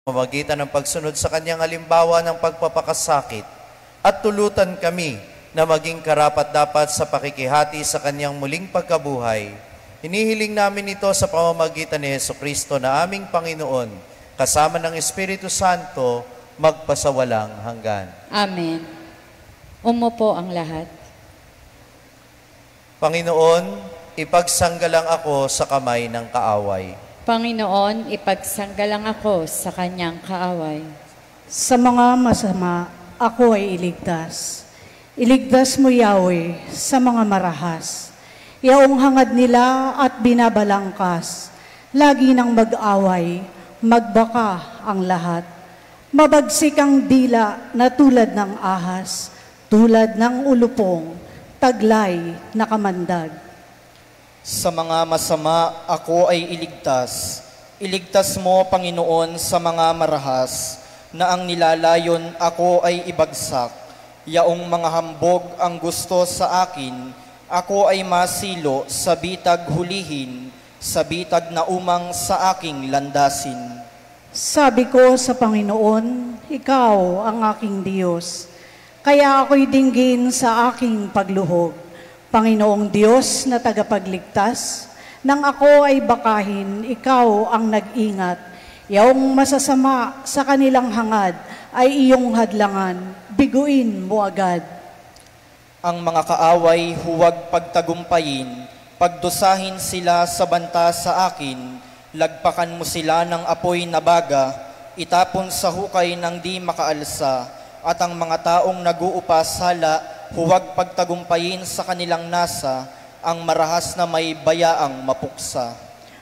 Pamamagitan ng pagsunod sa kanyang halimbawa ng pagpapakasakit at tulutan kami na maging karapat-dapat sa pakikihati sa kanyang muling pagkabuhay. Hinihiling namin ito sa pamamagitan ni Jesucristo na aming Panginoon, kasama ng Espiritu Santo, magpasawalang hanggan. Amen. Umupo ang lahat. Panginoon, ipagsanggalang ako sa kamay ng kaaway. Panginoon, ipagsanggalang ako sa kanyang kaaway. Sa mga masama, ako ay iligtas. Iligtas mo, Yahweh, sa mga marahas. Yaong hangad nila at binabalangkas. Lagi nang mag-away, magbaka ang lahat. Mabagsik ang dila na tulad ng ahas, tulad ng ulupong, taglay na kamandag. Sa mga masama, ako ay iligtas. Iligtas mo, Panginoon, sa mga marahas, na ang nilalayon ako ay ibagsak. Yaong mga hambog ang gusto sa akin, ako ay masilo sa bitag hulihin, sa bitag na umang sa aking landasin. Sabi ko sa Panginoon, ikaw ang aking Diyos. Kaya ako'y dinggin sa aking pagluhog. Panginoong Diyos na tagapagligtas, nang ako ay bakahin, ikaw ang nag-ingat. Yaong masasama sa kanilang hangad ay iyong hadlangan, biguin mo agad. Ang mga kaaway huwag pagtagumpayin, pagdusahin sila sa banta sa akin, lagpakan mo sila ng apoy na baga, itapon sa hukay ng di makaalsa, at ang mga taong nag-uupas sala, huwag pagtagumpayin sa kanilang nasa, ang marahas na may bayaang mapuksa.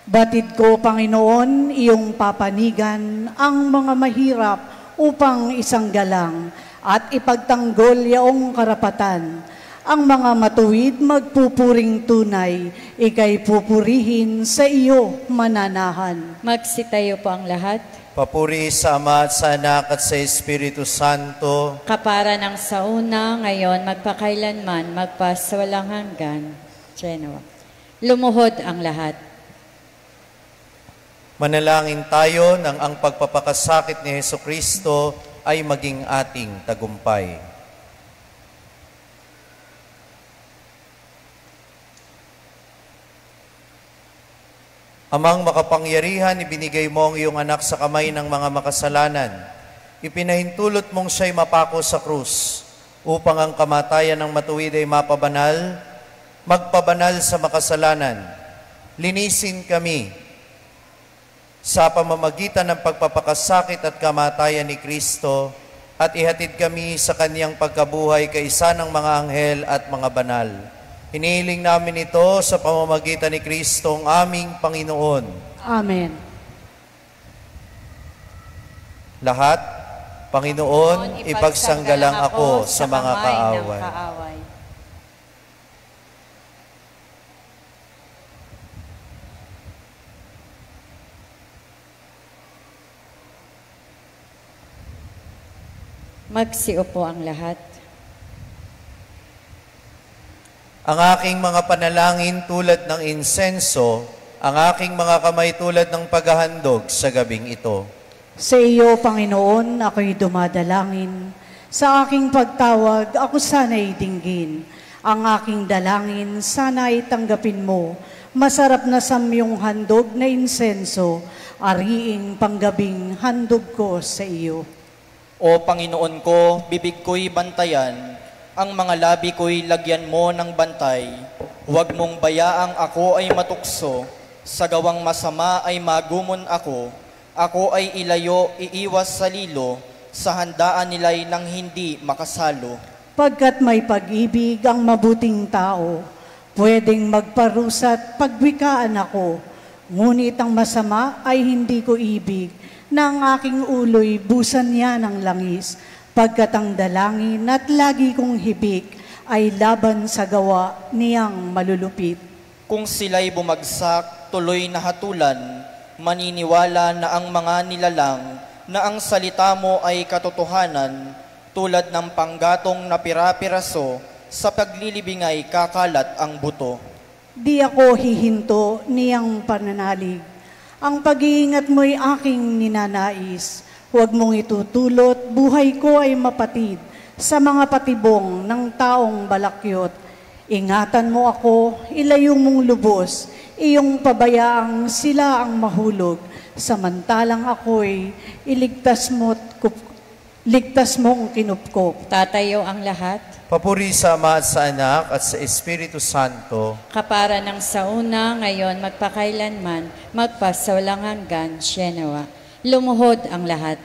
Batid ko, Panginoon, iyong papanigan ang mga mahirap upang isanggalang at ipagtanggol yaong karapatan. Ang mga matuwid magpupuring tunay, ika'y pupurihin sa iyo mananahan. Magsitayo po ang lahat. Papuri sa Ama at sa Anak at sa Espiritu Santo. Kapara ng sauna, ngayon, magpakailanman, magpasawalang hanggan. Genoa. Lumuhod ang lahat. Manalangin tayo nang ang pagpapakasakit ni Jesucristo ay maging ating tagumpay. Amang makapangyarihan, ibinigay mo ang iyong anak sa kamay ng mga makasalanan. Ipinahintulot mong siya'y mapako sa krus upang ang kamatayan ng matuwid ay magpabanal sa makasalanan. Linisin kami sa pamamagitan ng pagpapakasakit at kamatayan ni Kristo at ihatid kami sa kaniyang pagkabuhay kaisa ng mga anghel at mga banal. Hinihiling namin ito sa pamamagitan ni Kristo ang aming Panginoon. Amen. Lahat, Panginoon, ipagsanggalang ako sa mga kaaway. Magsiupo ang lahat. Ang aking mga panalangin tulad ng insenso, ang aking mga kamay tulad ng paghahandog sa gabing ito. Sa iyo, Panginoon, ako'y dumadalangin. Sa aking pagtawag, ako sana'y dinggin. Ang aking dalangin, sana'y tanggapin mo. Masarap na samyong handog na insenso, ariing panggabing handog ko sa iyo. O Panginoon ko, bibig ko'y bantayan, ang mga labi ko'y lagyan mo ng bantay. Huwag mong bayaang ako ay matukso, sa gawang masama ay magumon ako. Ako ay ilayo, iiwas sa lilo, sa handaan nila'y nang hindi makasalo. Pagkat may pag-ibig ang mabuting tao, pwedeng magparusa't pagwikaan ako. Ngunit ang masama ay hindi ko ibig, na ang aking ulo'y busan niya ng langis. Pagkat ang dalangin at lagi kong hibik ay laban sa gawa niyang malulupit. Kung sila'y bumagsak, tuloy na hatulan, maniniwala na ang mga nilalang na ang salita mo ay katotohanan, tulad ng panggatong na pira-piraso, sa paglilibing ay kakalat ang buto. Di ako hihinto niyang pananalig. Ang pag-iingat mo'y aking ninanais. Huwag mong itutulot, buhay ko ay mapatid sa mga patibong ng taong balakyot. Ingatan mo ako, ilayo mong lubos, iyong pabayaang sila ang mahulog. Samantalang ako'y ligtas mong kinupkop. Tatayo ang lahat. Papuri sa Ama at sa Anak at sa Espiritu Santo. Kapara ng sa una, ngayon, magpakailanman, magpasawalang hanggan, Sienawa. Lumuhod ang lahat.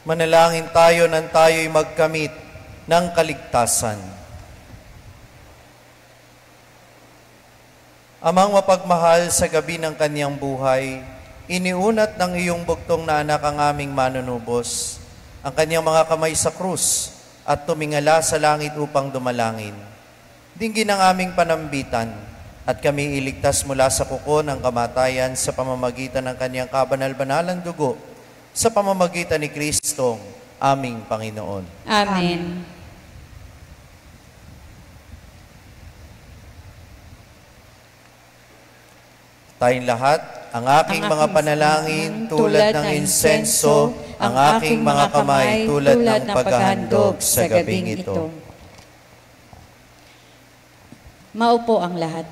Manalangin tayo nang tayo'y magkamit ng kaligtasan. Amang mapagmahal, sa gabi ng kanyang buhay, iniunat ng iyong bugtong na anak ang aming manunubos, ang kanyang mga kamay sa krus at tumingala sa langit upang dumalangin. Dinggin ang aming panambitan at kami iligtas mula sa kuko ng kamatayan sa pamamagitan ng kanyang kabanal-banalang dugo, sa pamamagitan ni Kristong aming Panginoon. Amen. Tayong lahat, ang aking mga panalangin tulad ng insenso, ang aking mga kamay tulad ng paghahandog sa gabing ito. Maupo ang lahat.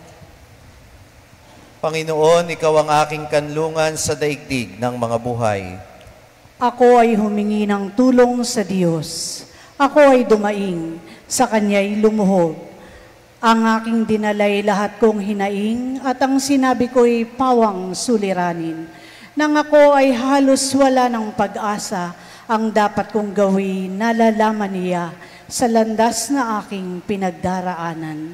Panginoon, Ikaw ang aking kanlungan sa daigdig ng mga buhay. Ako ay humingi ng tulong sa Diyos. Ako ay dumaing, sa Kanya'y lumuhog. Ang aking dinalay lahat kong hinaing at ang sinabi ko'y pawang suliranin. Nang ako ay halos wala ng pag-asa, ang dapat kong gawin nalalaman niya sa landas na aking pinagdaraanan.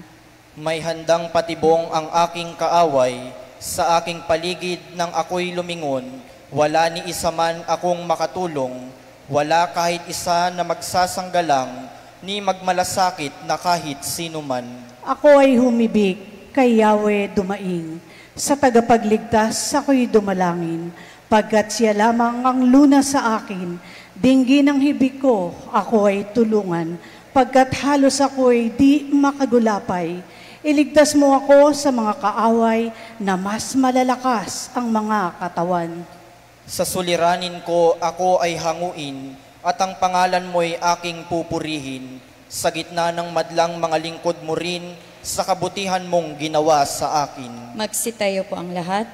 May handang patibong ang aking kaaway, sa aking paligid nang ako'y lumingon, wala ni isa man akong makatulong, wala kahit isa na magsasanggalang, ni magmalasakit na kahit sino man. Ako ay humibig, kay Yahweh dumaing. Sa tagapagligtas ako'y dumalangin, pagkat siya lamang ang luna sa akin. Dinggin ang hibig ko, ako ay tulungan, pagkat halos ako'y di makagulapay. Iligtas mo ako sa mga kaaway na mas malalakas ang mga katawan. Sa suliranin ko ako ay hanguin, at ang pangalan mo'y aking pupurihin. Sa gitna ng madlang mga lingkod mo rin, sa kabutihan mong ginawa sa akin. Magsitayo po ang lahat.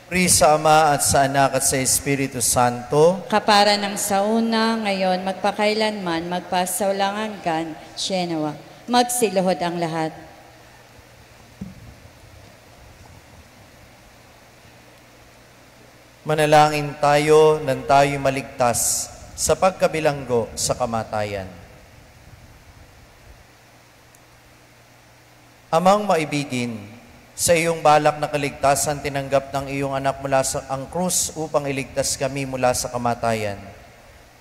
Pri sa Ama at sa Anak at sa Espiritu Santo, Kapara ng sauna, ngayon, magpakailanman, magpasaulangan kan, Shenawa. Magsiluhod ang lahat. manalangin tayo nang tayo maligtas sa pagkabilanggo sa kamatayan. Amang maibigin, sa iyong balak na kaligtasan, tinanggap ng iyong anak mula sa ang krus upang iligtas kami mula sa kamatayan.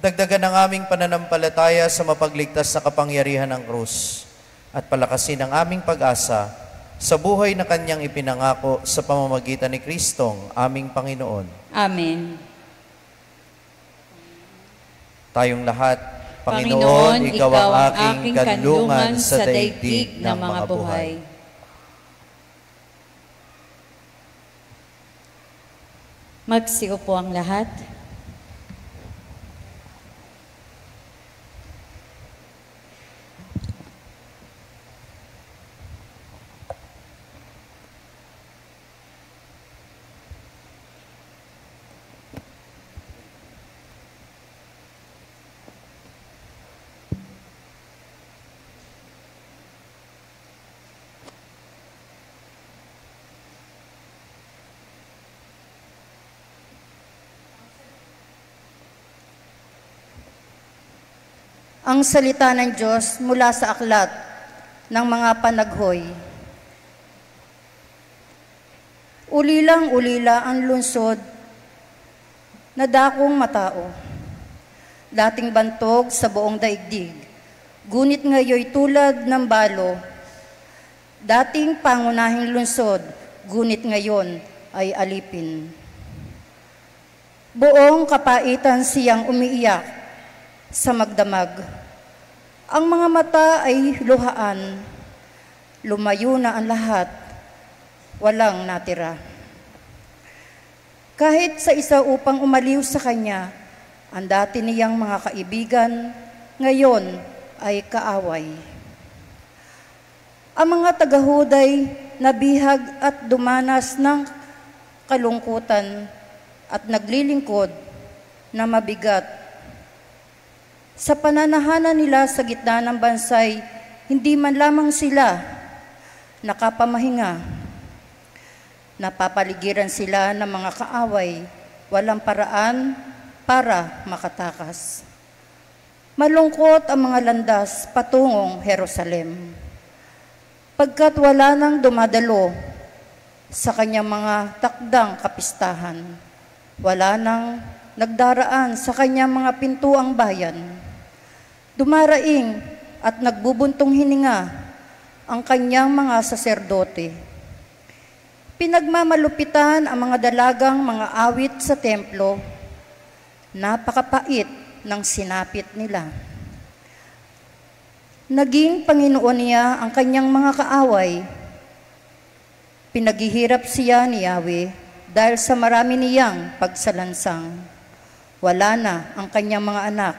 Dagdagan ang aming pananampalataya sa mapagligtas na kapangyarihan ng krus at palakasin ang aming pag-asa sa buhay na kanyang ipinangako sa pamamagitan ni Kristong aming Panginoon. Amen. Tayong lahat, Panginoon, Ikaw ang aking kanlungan sa daigdig ng mga buhay. Magsiupo ang lahat. Ang salita ng Diyos mula sa aklat ng mga panaghoy. Ulilang-ulila ang lungsod na dakong matao, dating bantog sa buong daigdig, gunit ngayoy tulad ng balo, dating pangunahing lungsod, gunit ngayon ay alipin. Buong kapaitan siyang umiiyak sa magdamag. Ang mga mata ay luhaan, lumayo na ang lahat, walang natira. Kahit sa isa upang umaliw sa kanya, ang dati niyang mga kaibigan, ngayon ay kaaway. Ang mga tagahuday nabihag at dumanas ng kalungkutan at naglilingkod na mabigat. Sa pananahanan nila sa gitna ng bansay, hindi man lamang sila nakapamahinga. Napapaligiran sila ng mga kaaway, walang paraan para makatakas. Malungkot ang mga landas patungong Jerusalem, pagkat wala nang dumadalo sa kanyang mga takdang kapistahan. Wala nang nagdaraan sa kanyang mga pintuang bayan. Dumaraing at nagbubuntong hininga ang kanyang mga saserdote. Pinagmamalupitan ang mga dalagang mga awit sa templo. Napakapait ng sinapit nila. Naging Panginoon niya ang kanyang mga kaaway. Pinaghihirap siya ni Yahweh dahil sa marami niyang pagsalansang. Wala na ang kanyang mga anak.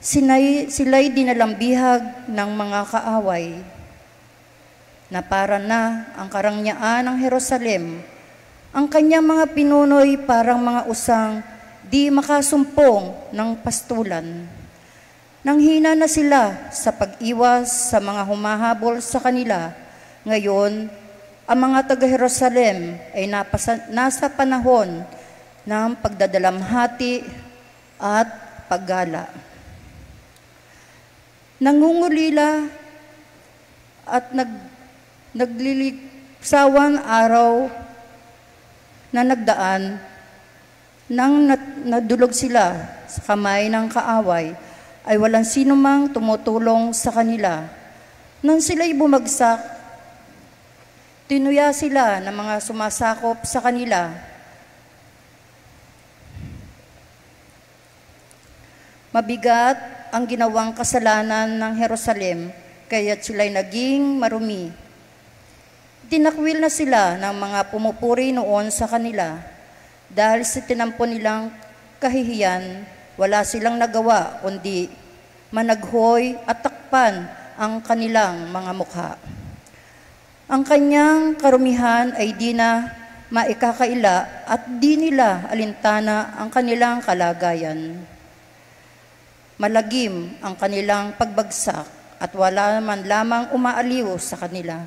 Sila'y dinalambihag ng mga kaaway. Napara na ang karangyaan ng Jerusalem. Ang kanyang mga pinunoy parang mga usang di makasumpong ng pastulan. Nanghina na sila sa pag-iwas sa mga humahabol sa kanila. Ngayon, ang mga taga-Jerusalem ay nasa panahon ng pagdadalamhati at paggala. Nangungulila at nagliliksawang araw na nagdaan nang nadulog sila sa kamay ng kaaway, ay walang sinumang tumutulong sa kanila. Nang sila'y bumagsak, tinuya sila ng mga sumasakop sa kanila. Mabigat ang ginawang kasalanan ng Jerusalem, kaya't sila'y naging marumi. Tinakwil na sila ng mga pumupuri noon sa kanila. Dahil sa tinampon nilang kahihiyan, wala silang nagawa kundi managhoy at takpan ang kanilang mga mukha. Ang kanyang karumihan ay di na maikakaila at di nila alintana ang kanilang kalagayan. Malagim ang kanilang pagbagsak at wala man lamang umaaliw sa kanila.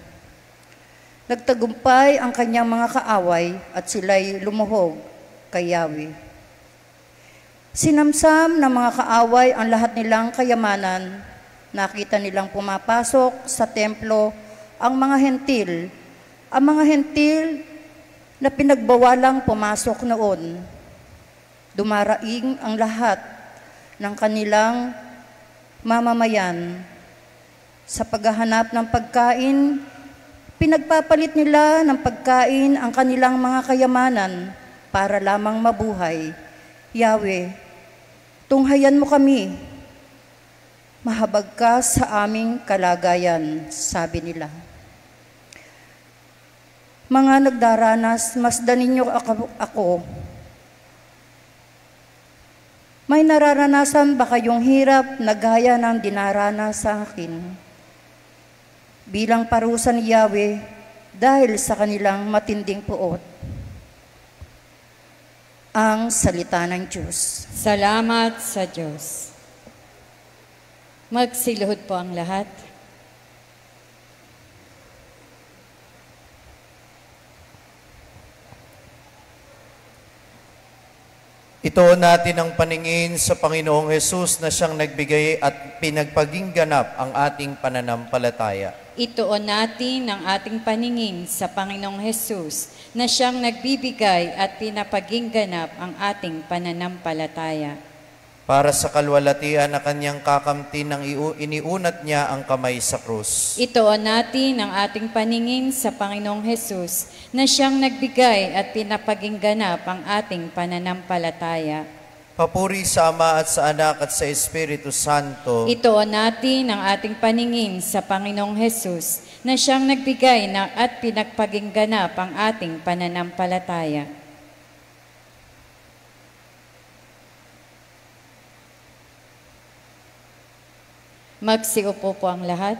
Nagtagumpay ang kanyang mga kaaway at sila'y lumuhog kay Yahweh. Sinamsam ng mga kaaway ang lahat nilang kayamanan. Nakita nilang pumapasok sa templo ang mga hentil na pinagbawalang pumasok noon. Dumaraing ang lahat ng kanilang mamamayan sa paghahanap ng pagkain. Pinagpapalit nila ng pagkain ang kanilang mga kayamanan para lamang mabuhay. Yahweh, tunghayan mo kami. Mahabag ka sa aming kalagayan, sabi nila. Mga nagdaranas, masdan ninyo ako. May nararanasan ba kayong hirap na gaya ng dinaranas sa akin? Bilang parusa ni Yahweh dahil sa kanilang matinding puot. Ang salita ng Diyos. Salamat sa Diyos. Magsiluhod po ang lahat. Ituon natin ang paningin sa Panginoong Hesus na siyang nagbigay at pinagpaging ganap ang ating pananampalataya. Ituon natin ang ating paningin sa Panginoong Hesus na siyang nagbibigay at pinapaging ganap ang ating pananampalataya. Para sa kalwalatian na kanyang kakamtin nang iniunat niya ang kamay sa krus. Ituon natin ang ating paningin sa Panginoong Hesus na siyang nagbigay at pinapaging ganap ang ating pananampalataya. Papuri sa Ama at sa Anak at sa Espiritu Santo. Ituon natin ang ating paningin sa Panginoong Hesus na siyang nagbigay at pinagpaging ganap ang ating pananampalataya. Magsiupo po ang lahat.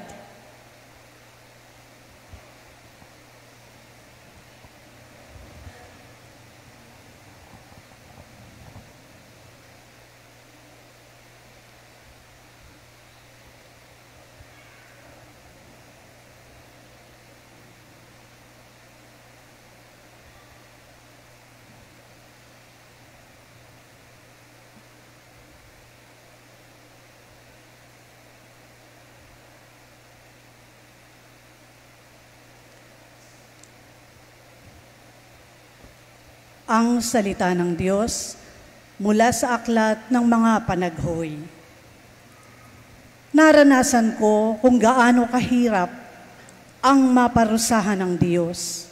Ang salita ng Diyos mula sa aklat ng mga panaghoy. Naranasan ko kung gaano kahirap ang maparusahan ng Diyos.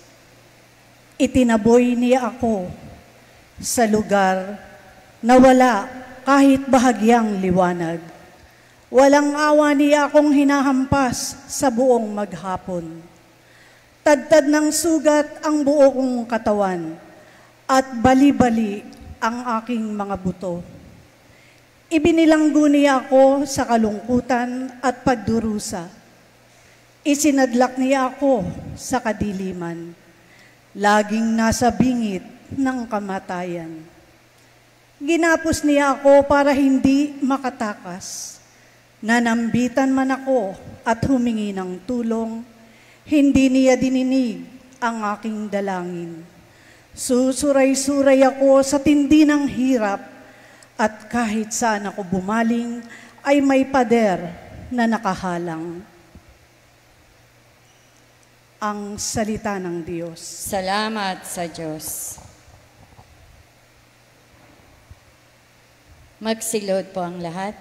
Itinaboy niya ako sa lugar na wala kahit bahagyang liwanag. Walang awa niya akong hinahampas sa buong maghapon. Tadtad ng sugat ang buo kong katawan at bali-bali ang aking mga buto. Ibinilanggo niya ako sa kalungkutan at pagdurusa. Isinadlak niya ako sa kadiliman, laging nasa bingit ng kamatayan. Ginapos niya ako para hindi makatakas. Nanambitan man ako at humingi ng tulong, hindi niya dininig ang aking dalangin. Susuray-suray ako sa tindi ng hirap at kahit saan ako bumaling ay may pader na nakahalang. Ang salita ng Diyos. Salamat sa Diyos. Magsilod po ang lahat.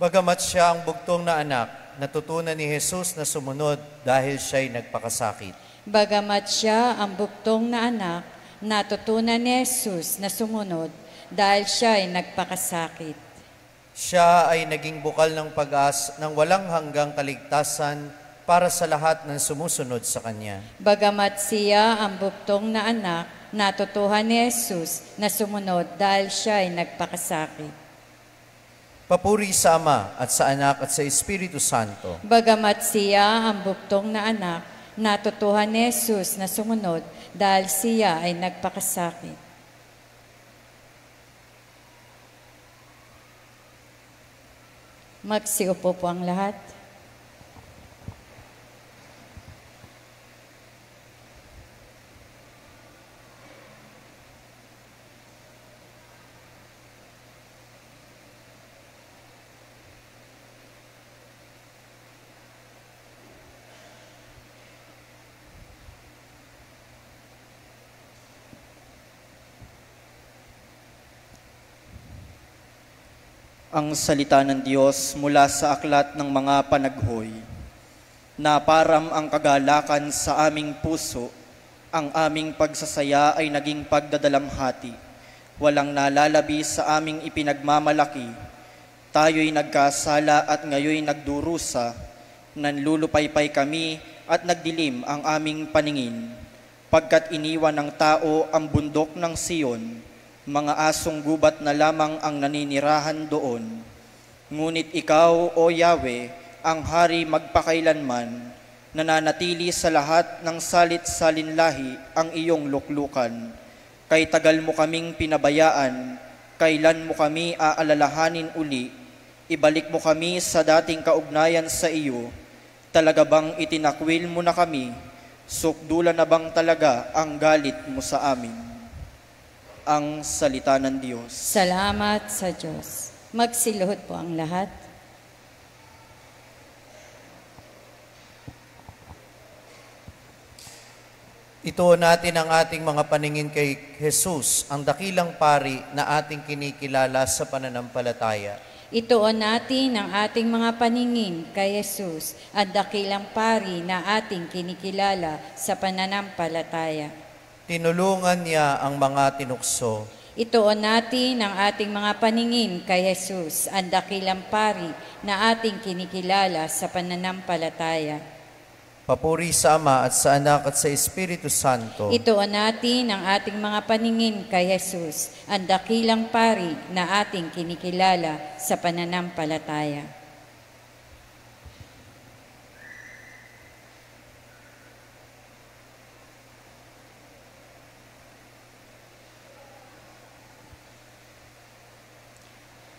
Bagamat siya ang bugtong na anak, natutunan ni Jesus na sumunod dahil siya'y nagpakasakit. Bagamat siya ang bugtong na anak, natutunan ni Jesus na sumunod dahil siya'y nagpakasakit. Siya ay naging bukal ng pag-asa ng walang hanggang kaligtasan para sa lahat ng sumusunod sa Kanya. Bagamat siya ang bugtong na anak, natutuhan ni Jesus na sumunod dahil siya ay nagpakasakit. Papuri sa Ama at sa Anak at sa Espiritu Santo. Bagamat siya ang buktong na anak, natutuhan ni Jesus na sumunod dahil siya ay nagpakasakit. Magsiupo po ang lahat. Ang salita ng Diyos mula sa aklat ng mga panaghoy. Naparam ang kagalakan sa aming puso, ang aming pagsasaya ay naging pagdadalamhati. Walang nalalabi sa aming ipinagmamalaki. Tayo'y nagkasala at ngayoy nagdurusa. Nanlulupaypay kami at nagdilim ang aming paningin. Pagkat iniwan ng tao ang bundok ng Siyon, mga asong gubat na lamang ang naninirahan doon. Ngunit ikaw, O Yahweh, ang hari magpakailanman, nananatili sa lahat ng salit-salin lahi ang iyong luklukan. Kay tagal mo kaming pinabayaan, kailan mo kami aalalahanin uli, ibalik mo kami sa dating kaugnayan sa iyo. Talaga bang itinakwil mo na kami? Sukdulan na bang talaga ang galit mo sa amin? Ang salita ng Diyos. Salamat sa Diyos. Magsiluhod po ang lahat. Ituon natin ang ating mga paningin kay Jesus, ang dakilang pari na ating kinikilala sa pananampalataya. Ituon natin ang ating mga paningin kay Jesus, ang dakilang pari na ating kinikilala sa pananampalataya. Tinulungan niya ang mga tinukso. Ituon natin ang ating mga paningin kay Jesus, ang dakilang pari na ating kinikilala sa pananampalataya. Papuri sa Ama at sa Anak at sa Espiritu Santo. Ituon natin ang ating mga paningin kay Jesus, ang dakilang pari na ating kinikilala sa pananampalataya.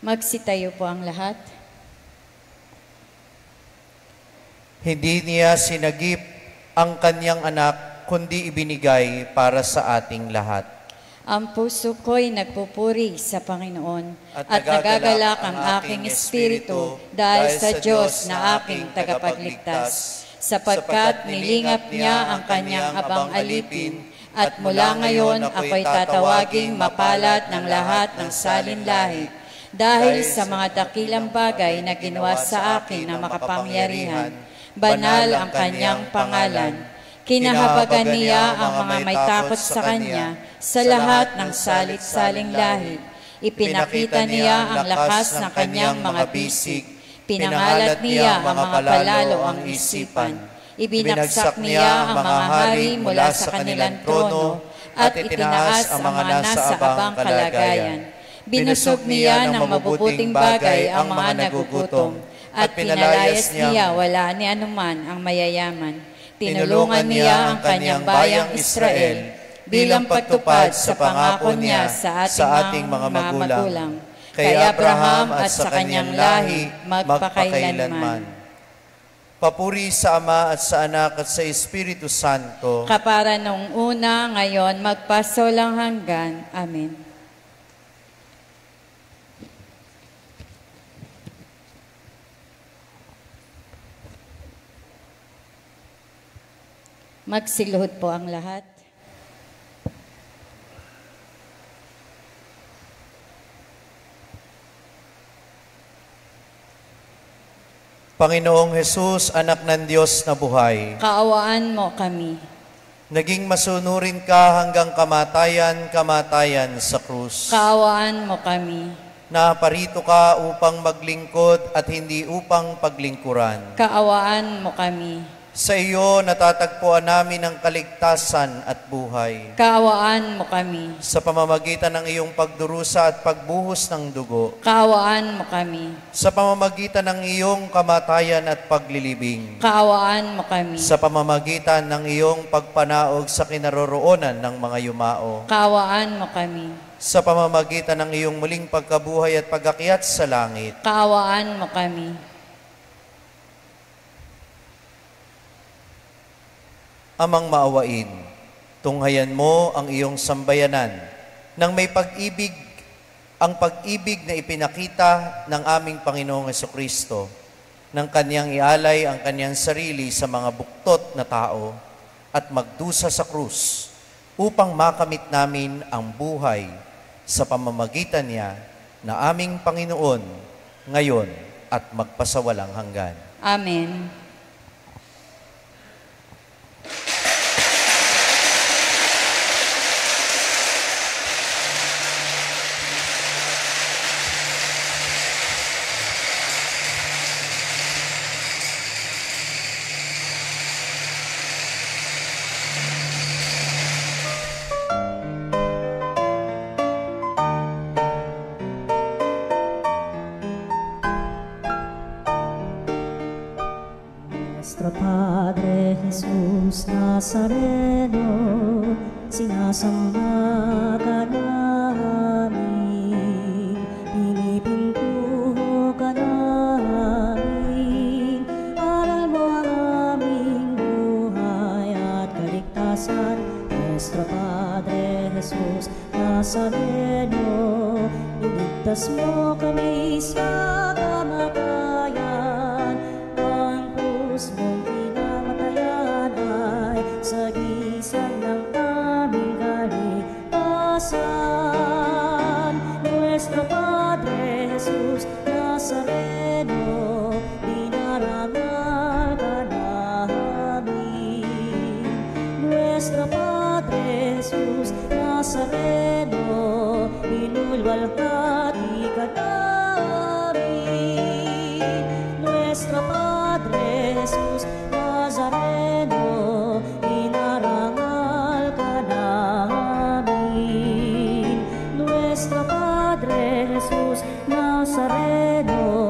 Magsitayo po ang lahat. Hindi niya sinagip ang kanyang anak, kundi ibinigay para sa ating lahat. Ang puso ko'y nagpupuri sa Panginoon at nagagalak ang aking espiritu dahil sa Diyos na aking tagapagligtas, sapagkat nilingap niya ang kanyang abang alipin at mula ngayon ako'y tatawaging mapalad ng lahat ng salinlahi. Dahil sa mga dakilang bagay na ginawa sa akin na makapangyarihan, banal ang kanyang pangalan. Kinahabagan niya ang mga may takot sa kanya sa lahat ng salit-saling lahi. Ipinakita niya ang lakas ng kanyang mga bisig. Pinangalat niya ang mga palalo ang isipan. Ibinagsak niya ang mga hari mula sa kanilang trono at itinaas ang mga nasa abang kalagayan. Binusog niya ng mabubuting bagay ang mga nagugutom at pinalayas niya wala ni anuman ang mayayaman. Tinulungan niya ang kanyang bayang Israel bilang pagtupad sa pangako niya sa ating mga magulang, kay Abraham at sa kanyang lahi magpakailanman. Papuri sa Ama at sa Anak at sa Espiritu Santo. Kapara nung una, ngayon, magpasolang hanggan. Amen. Magsiluhod po ang lahat. Panginoong Jesus, anak ng Diyos na buhay, Kaawaan mo kami. naging masunurin ka hanggang kamatayan sa krus. Kaawaan mo kami. Naparito ka upang maglingkod at hindi upang paglingkuran. Kaawaan mo kami. Sa iyo natatagpuan namin ang kaligtasan at buhay. Kaawaan mo kami. Sa pamamagitan ng iyong pagdurusa at pagbuhos ng dugo. Kaawaan mo kami. Sa pamamagitan ng iyong kamatayan at paglilibing. Kaawaan mo kami. Sa pamamagitan ng iyong pagpanaog sa kinaroroonan ng mga yumao. Kaawaan mo kami. Sa pamamagitan ng iyong muling pagkabuhay at pag-akyat sa langit. Kaawaan mo kami. Amang maawain, tunghayan mo ang iyong sambayanan nang may pag-ibig, ang pag-ibig na ipinakita ng aming Panginoong Jesucristo, nang kanyang ialay ang kanyang sarili sa mga buktot na tao at magdusa sa krus upang makamit namin ang buhay sa pamamagitan niya na aming Panginoon ngayon at magpasawalang hanggan. Amen. Nuestro Padre Jesús Nazareno, sinasamba ka namin, pinipintuho ka namin, aral mo ang aming buhay at kaligtasan. Nuestro Padre Jesús Nazareno, iligtas mo kami sa kamatayan, ang krus mong pinamatayan ay sagisag ng aming kaligtasan. Nuestro Padre Jesus Nazareno, dinarangal ka namin. Nuestro Padre Jesus Nazareno, inulwalhati ka namin. Nuestro Padre Jesus Nazareno, inarangal ka namin. Nuestro Padre Jesus Nazareno,